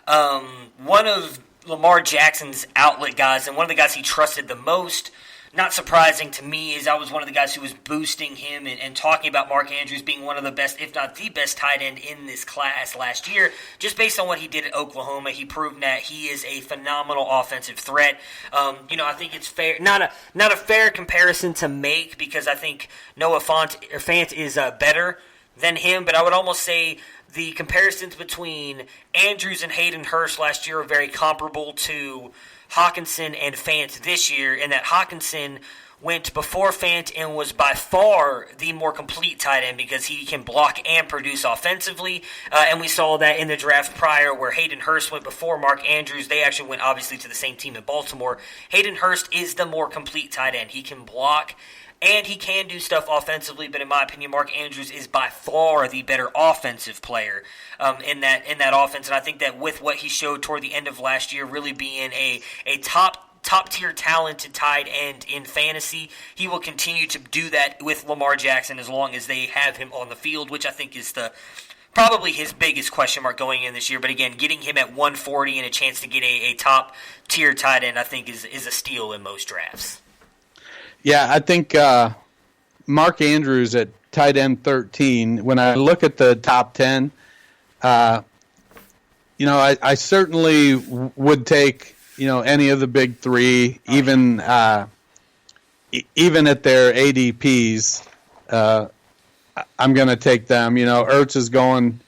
one of Lamar Jackson's outlet guys and one of the guys he trusted the most. Not surprising to me, as I was one of the guys who was boosting him and talking about Mark Andrews being one of the best, if not the best, tight end in this class last year. Just based on what he did at Oklahoma, he proved that he is a phenomenal offensive threat. I think it's fair, not a fair comparison to make, because I think Noah Fant is better than him, but I would almost say the comparisons between Andrews and Hayden Hurst last year are very comparable to Hawkinson and Fant this year, and that Hawkinson went before Fant and was by far the more complete tight end because he can block and produce offensively, and we saw that in the draft prior where Hayden Hurst went before Mark Andrews. They actually went obviously to the same team in Baltimore. Hayden Hurst is the more complete tight end. He can block and he can do stuff offensively, but in my opinion, Mark Andrews is by far the better offensive player in that offense. And I think that with what he showed toward the end of last year, really being a top-tier talented tight end in fantasy, he will continue to do that with Lamar Jackson as long as they have him on the field, which I think is probably his biggest question mark going in this year. But again, getting him at 140 and a chance to get a top-tier tight end, I think is a steal in most drafts. Yeah, I think Mark Andrews at tight end 13, when I look at the top 10, I certainly would take, any of the big three, even at their ADPs. I'm going to take them. Ertz is going,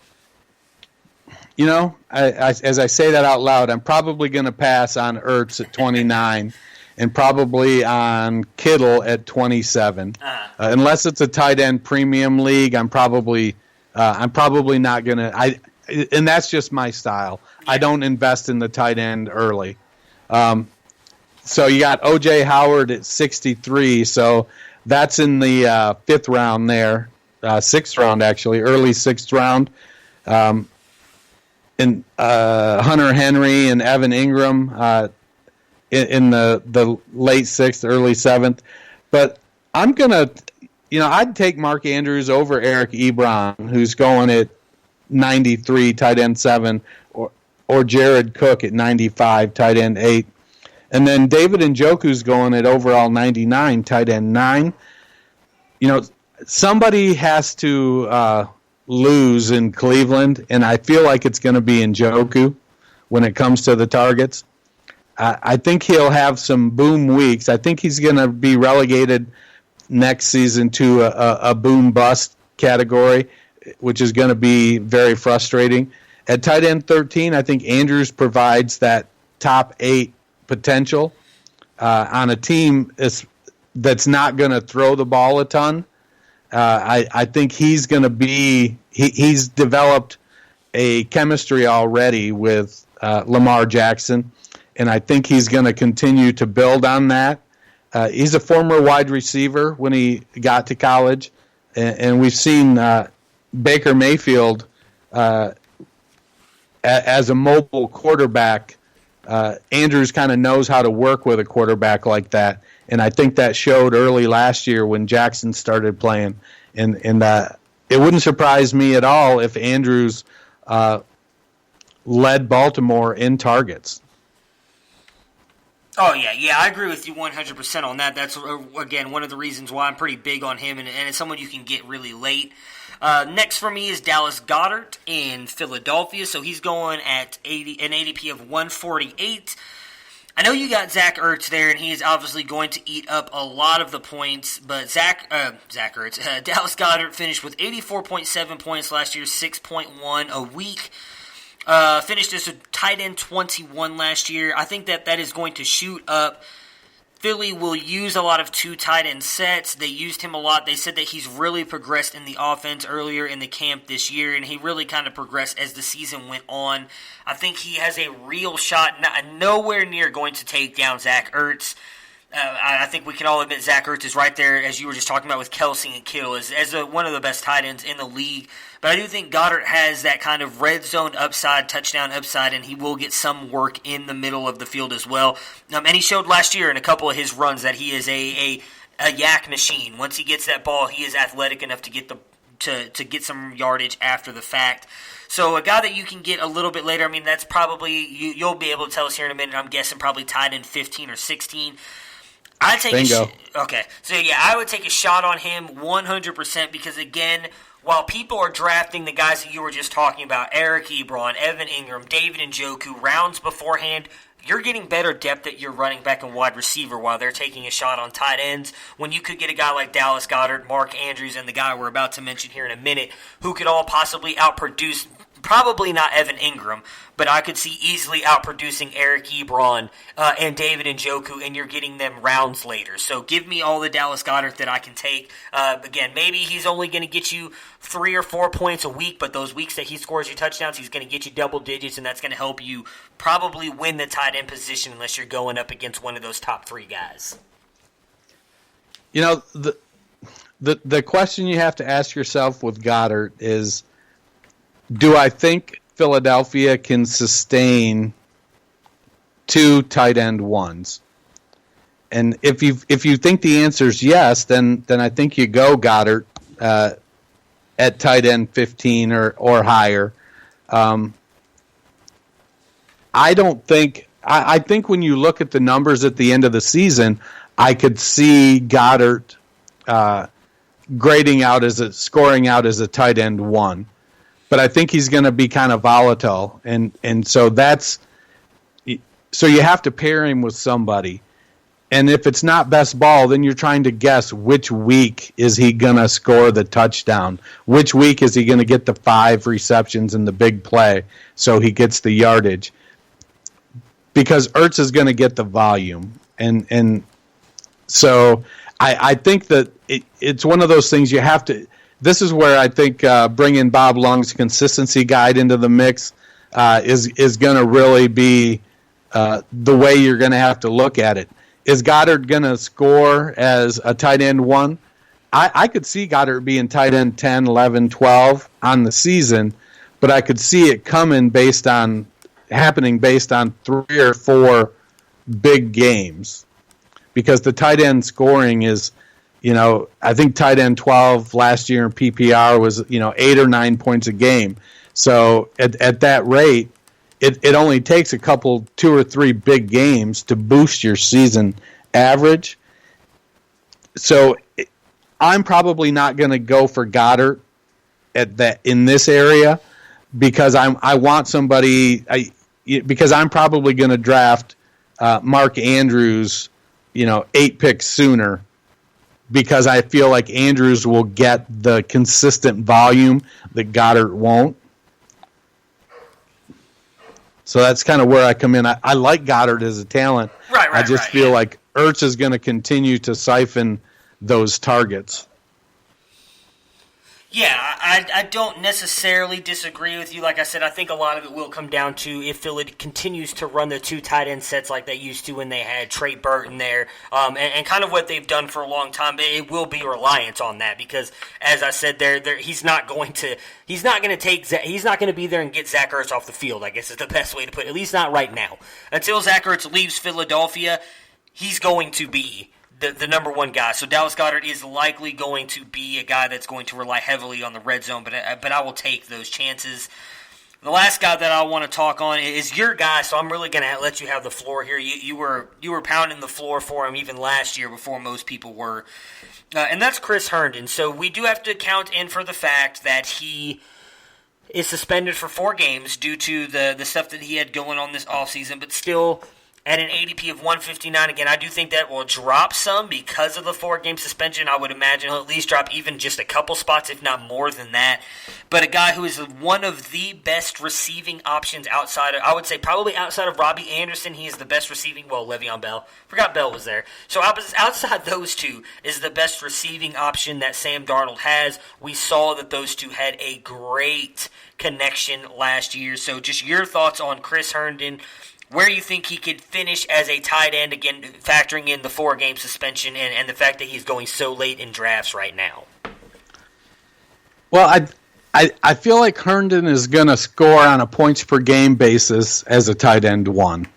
as I say that out loud, I'm probably going to pass on Ertz at 29. And probably on Kittle at 27, unless it's a tight end premium league. I'm probably not gonna. And that's just my style. I don't invest in the tight end early. So you got O.J. Howard at 63. So that's in the fifth round there, sixth round actually, early sixth round. And Hunter Henry and Evan Ingram. In the late sixth, early seventh, but I'm gonna, I'd take Mark Andrews over Eric Ebron, who's going at 93, tight end 7, or Jared Cook at 95, tight end 8. And then David Njoku's going at overall 99, tight end 9. You know, somebody has to lose in Cleveland, and I feel like it's going to be Njoku when it comes to the targets. I think he'll have some boom weeks. I think he's going to be relegated next season to a boom-bust category, which is going to be very frustrating. At tight end 13, I think Andrews provides that top 8 potential on a team that's not going to throw the ball a ton. I think he's going to be he's developed a chemistry already with Lamar Jackson, and I think he's going to continue to build on that. He's a former wide receiver when he got to college, and we've seen Baker Mayfield as a mobile quarterback. Andrews kind of knows how to work with a quarterback like that, and I think that showed early last year when Jackson started playing. And it wouldn't surprise me at all if Andrews led Baltimore in targets. Oh, yeah, I agree with you 100% on that. That's, again, one of the reasons why I'm pretty big on him, and it's someone you can get really late. Next for me is Dallas Goedert in Philadelphia, so he's going at an ADP of 148. I know you got Zach Ertz there, and he is obviously going to eat up a lot of the points, but Dallas Goedert finished with 84.7 points last year, 6.1 a week. Finished as a tight end 21 last year. I think that is going to shoot up. Philly will use a lot of 2 tight end sets. They used him a lot. They said that he's really progressed in the offense earlier in the camp this year, and he really kind of progressed as the season went on. I think he has a real shot, nowhere near going to take down Zach Ertz. I think we can all admit Zach Ertz is right there, as you were just talking about with Kelsey and Kittle, as one of the best tight ends in the league. But I do think Goddard has that kind of red zone upside, touchdown upside, and he will get some work in the middle of the field as well. And he showed last year in a couple of his runs that he is a yak machine. Once he gets that ball, he is athletic enough to get to get some yardage after the fact. So a guy that you can get a little bit later, that's probably, you'll be able to tell us here in a minute, I'm guessing probably tied in 15 or 16. I would take a shot on him 100% because, again, while people are drafting the guys that you were just talking about, Eric Ebron, Evan Ingram, David Njoku, rounds beforehand, you're getting better depth at your running back and wide receiver while they're taking a shot on tight ends when you could get a guy like Dallas Goedert, Mark Andrews, and the guy we're about to mention here in a minute who could all possibly outproduce, probably not Evan Ingram, but I could see easily outproducing Eric Ebron and David Njoku, and you're getting them rounds later. So give me all the Dallas Goedert that I can take. Again, maybe he's only going to get you 3 or 4 points a week, but those weeks that he scores you touchdowns, he's going to get you double digits, and that's going to help you probably win the tight end position unless you're going up against one of those top 3 guys. You know, the question you have to ask yourself with Goddard is, do I think Philadelphia can sustain 2 tight end ones? And if you think the answer is yes, then I think you go Goddard at tight end 15 or higher. I think when you look at the numbers at the end of the season, I could see Goddard scoring out as a tight end 1. But I think he's going to be kind of volatile, and so you have to pair him with somebody. And if it's not best ball, then you're trying to guess which week is he going to score the touchdown, which week is he going to get the 5 receptions and the big play so he gets the yardage. Because Ertz is going to get the volume, and so I think that it's one of those things you have to. This is where I think bringing Bob Lung's consistency guide into the mix is going to really be the way you're going to have to look at it. Is Goddard going to score as a tight end 1? I could see Goddard being tight end 10, 11, 12 on the season, but I could see it happening based on 3 or 4 big games. Because the tight end scoring is, I think tight end 12 last year in PPR was, 8 or 9 points a game. So at that rate, it only takes a couple, 2 or 3 big games to boost your season average. So I'm probably not going to go for Goddard in this area because I want somebody because I'm probably going to draft Mark Andrews, 8 picks sooner because I feel like Andrews will get the consistent volume that Goddard won't. So that's kind of where I come in. I like Goddard as a talent. Right, I just feel like Ertz is going to continue to siphon those targets. Yeah, I don't necessarily disagree with you. Like I said, I think a lot of it will come down to if Philly continues to run the 2 tight end sets like they used to when they had Trey Burton there, and kind of what they've done for a long time. But it will be reliance on that because, as I said, he's not going to be there and get Zach Ertz off the field. I guess is the best way to put it. At least not right now. Until Zach Ertz leaves Philadelphia, he's going to be the number 1 guy. So Dallas Goedert is likely going to be a guy that's going to rely heavily on the red zone, but I will take those chances. The last guy that I want to talk on is your guy, so I'm really going to let you have the floor here. You were pounding the floor for him even last year before most people were, and that's Chris Herndon. So we do have to count in for the fact that he is suspended for 4 games due to the stuff that he had going on this offseason, but still at an ADP of 159. Again, I do think that will drop some because of the 4-game suspension. I would imagine he'll at least drop even just a couple spots, if not more than that. But a guy who is one of the best receiving options outside of, I would say probably outside of Robbie Anderson, he is the best receiving, Le'Veon Bell. Forgot Bell was there. So outside those 2 is the best receiving option that Sam Darnold has. We saw that those 2 had a great connection last year. So just your thoughts on Chris Herndon, where you think he could finish as a tight end, again, factoring in the 4-game suspension and the fact that he's going so late in drafts right now. Well, I feel like Herndon is going to score on a points-per-game basis as a tight end 1.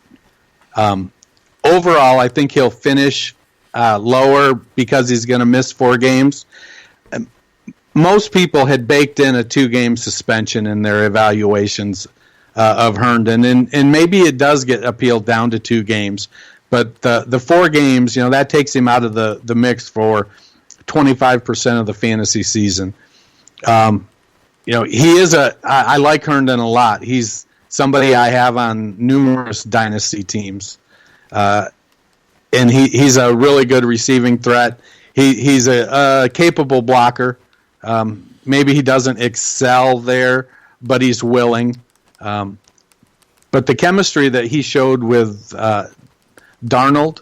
Overall, I think he'll finish lower because he's going to miss 4 games. Most people had baked in a 2-game suspension in their evaluations of Herndon, and maybe it does get appealed down to 2 games, but the 4 games, that takes him out of the mix for 25% of the fantasy season. He is I like Herndon a lot. He's somebody I have on numerous dynasty teams, and he's a really good receiving threat. He's a capable blocker. Maybe he doesn't excel there, but he's willing. But the chemistry that he showed with Darnold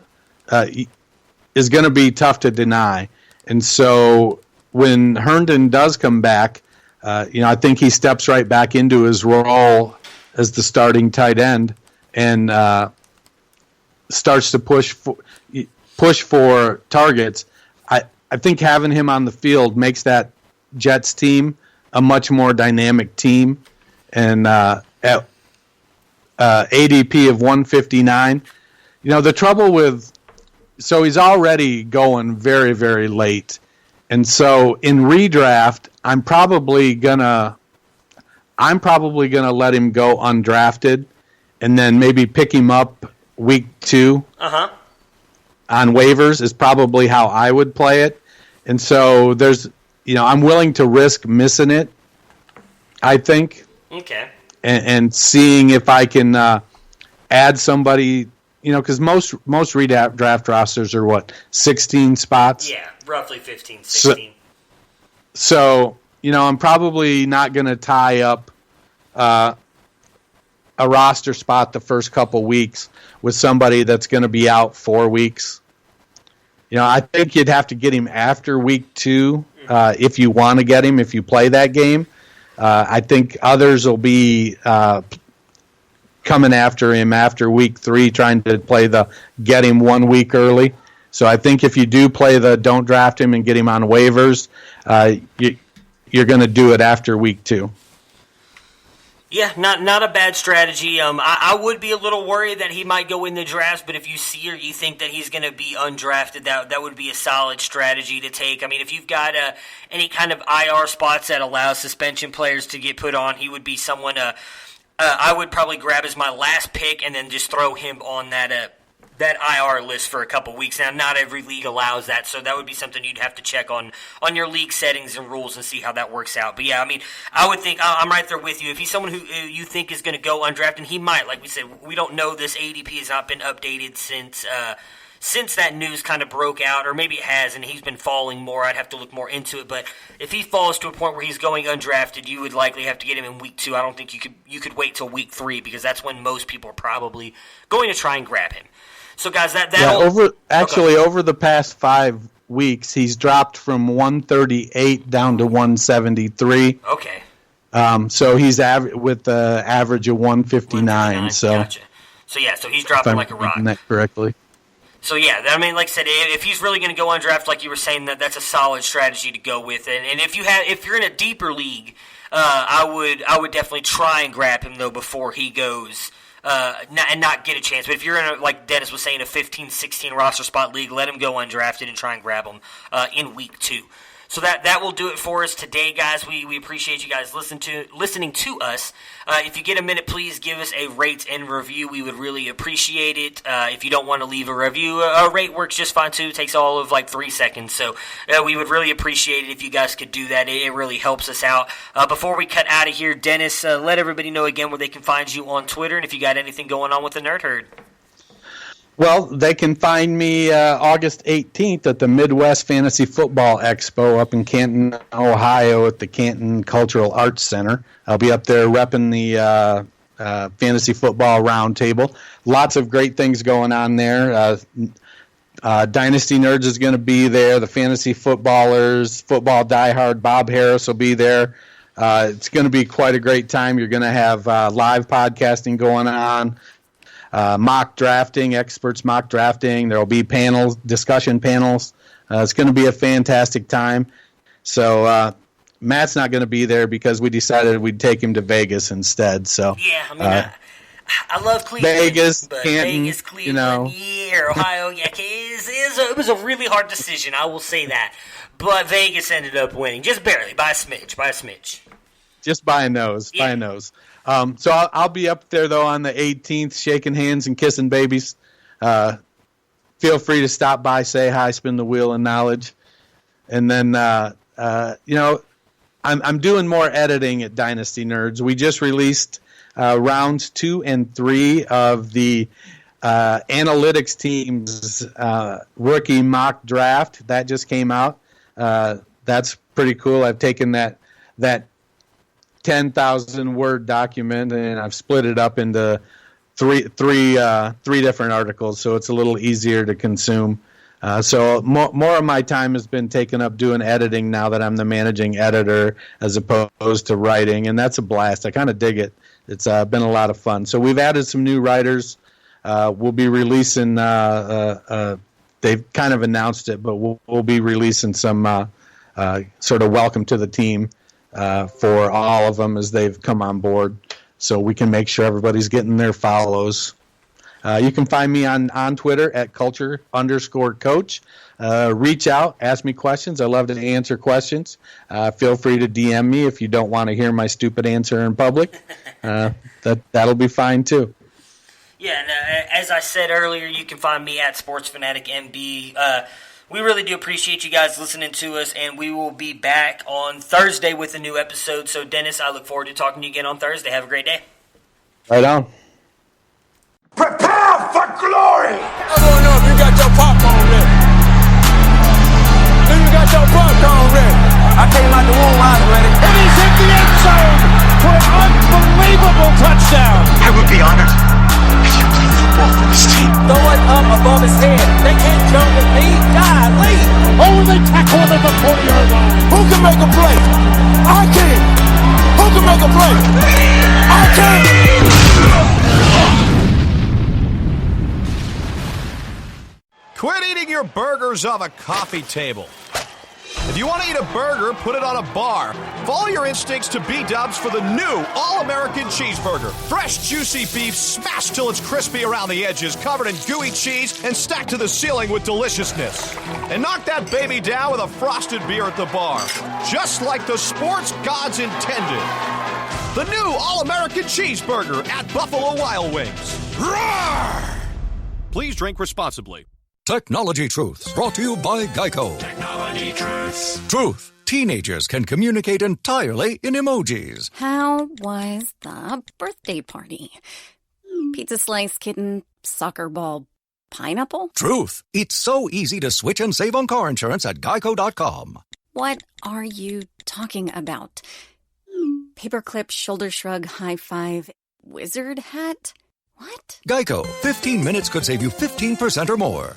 is going to be tough to deny. And so when Herndon does come back, I think he steps right back into his role as the starting tight end and starts to push for targets. I think having him on the field makes that Jets team a much more dynamic team. And at ADP of 159, the trouble so he's already going very, very late. And so in redraft, I'm probably gonna let him go undrafted and then maybe pick him up week 2 on waivers is probably how I would play it. And so I'm willing to risk missing it, I think. Okay. And seeing if I can add somebody, because most redraft rosters are 16 spots? Yeah, roughly 15, 16. So I'm probably not going to tie up a roster spot the first couple weeks with somebody that's going to be out 4 weeks. I think you'd have to get him after week 2 if you want to get him, if you play that game. I think others will be coming after him after week 3, trying to get him 1 week early. So I think if you do play don't draft him and get him on waivers, you're going to do it after week 2. Yeah, not a bad strategy. I would be a little worried that he might go in the drafts, but if you see or you think that he's going to be undrafted, that would be a solid strategy to take. I mean, if you've got any kind of IR spots that allow suspension players to get put on, he would be someone I would probably grab as my last pick and then just throw him on that IR list for a couple weeks. Now, not every league allows that, so that would be something you'd have to check on your league settings and rules and see how that works out. But, yeah, I mean, I would think I'm right there with you. If he's someone who you think is going to go undrafted, he might. Like we said, we don't know. This ADP has not been updated since that news kind of broke out, or maybe it has, and he's been falling more. I'd have to look more into it. But if he falls to a point where he's going undrafted, you would likely have to get him in week 2. I don't think you could wait till week 3 because that's when most people are probably going to try and grab him. So, guys, over the past 5 weeks, he's dropped from 138 down to 173. Okay. So he's with the average of 159. So, gotcha. So he's dropping like a rock. That correctly. So, yeah, I mean, like I said, if he's really going to go undrafted, like you were saying, that's a solid strategy to go with. And if you're in a deeper league, I would definitely try and grab him, though, before he goes and not get a chance. But if you're in, like Dennis was saying, a 15-16 roster spot league, let him go undrafted and try and grab him in week 2. So that will do it for us today, guys. We appreciate you guys listening to us. If you get a minute, please give us a rate and review. We would really appreciate it. If you don't want to leave a review, a rate works just fine too. It takes all of like 3 seconds. So we would really appreciate it if you guys could do that. It really helps us out. Before we cut out of here, Dennis, let everybody know again where they can find you on Twitter and if you got anything going on with the Nerd Herd. Well, they can find me August 18th at the Midwest Fantasy Football Expo up in Canton, Ohio at the Canton Cultural Arts Center. I'll be up there repping the Fantasy Football Roundtable. Lots of great things going on there. Dynasty Nerds is going to be there. The Fantasy Footballers, Football Diehard, Bob Harris will be there. It's going to be quite a great time. You're going to have live podcasting going on. Mock drafting, experts mock drafting. There will be discussion panels. It's going to be a fantastic time. So Matt's not going to be there because we decided we'd take him to Vegas instead. So yeah, I mean, I love Cleveland, Vegas, but Canton, Vegas, Cleveland, Ohio. Yeah, it was a really hard decision. I will say that, but Vegas ended up winning just barely by a smidge. Just by a nose, by a nose. So I'll be up there, though, on the 18th, shaking hands and kissing babies. Feel free to stop by, say hi, spin the wheel of knowledge. And then, I'm doing more editing at Dynasty Nerds. We just released rounds 2 and 3 of the analytics team's rookie mock draft. That just came out. That's pretty cool. I've taken that 10,000-word document, and I've split it up into three different articles, so it's a little easier to consume. So more of my time has been taken up doing editing now that I'm the managing editor as opposed to writing, and that's a blast. I kind of dig it. It's been a lot of fun. So we've added some new writers. We'll be releasing they've kind of announced it, but we'll be releasing some sort of welcome to the team for all of them as they've come on board, so we can make sure everybody's getting their follows. You can find me on Twitter at culture_coach. Reach out, ask me questions. I love to answer questions. Feel free to DM me if you don't want to hear my stupid answer in public. That'll be fine too. Yeah, and as I said earlier, you can find me at SportsFanaticMD. We really do appreciate you guys listening to us, and we will be back on Thursday with a new episode. So, Dennis, I look forward to talking to you again on Thursday. Have a great day. Right on. Prepare for glory! I don't know if you got your popcorn ready. If you got your popcorn ready. I came out the womb, I was ready. And he's hit the end zone for an unbelievable touchdown. I would be honored if you played football for this team. Throw it up above his head. They can't jump with me. Golly. Oh, they tackle him at the 40-yard line. Who can make a play? I can. Who can make a play? I can. Quit eating your burgers off a coffee table. If you want to eat a burger, put it on a bar. Follow your instincts to B-dubs for the new All-American Cheeseburger. Fresh, juicy beef smashed till it's crispy around the edges, covered in gooey cheese, and stacked to the ceiling with deliciousness. And knock that baby down with a frosted beer at the bar. Just like the sports gods intended. The new All-American Cheeseburger at Buffalo Wild Wings. Roar! Please drink responsibly. Technology Truths, brought to you by Geico. Technology Truths. Truth. Teenagers can communicate entirely in emojis. How was the birthday party? Pizza slice, kitten, soccer ball, pineapple? Truth. It's so easy to switch and save on car insurance at geico.com. What are you talking about? Paperclip, shoulder shrug, high five, wizard hat? What? Geico. 15 minutes could save you 15% or more.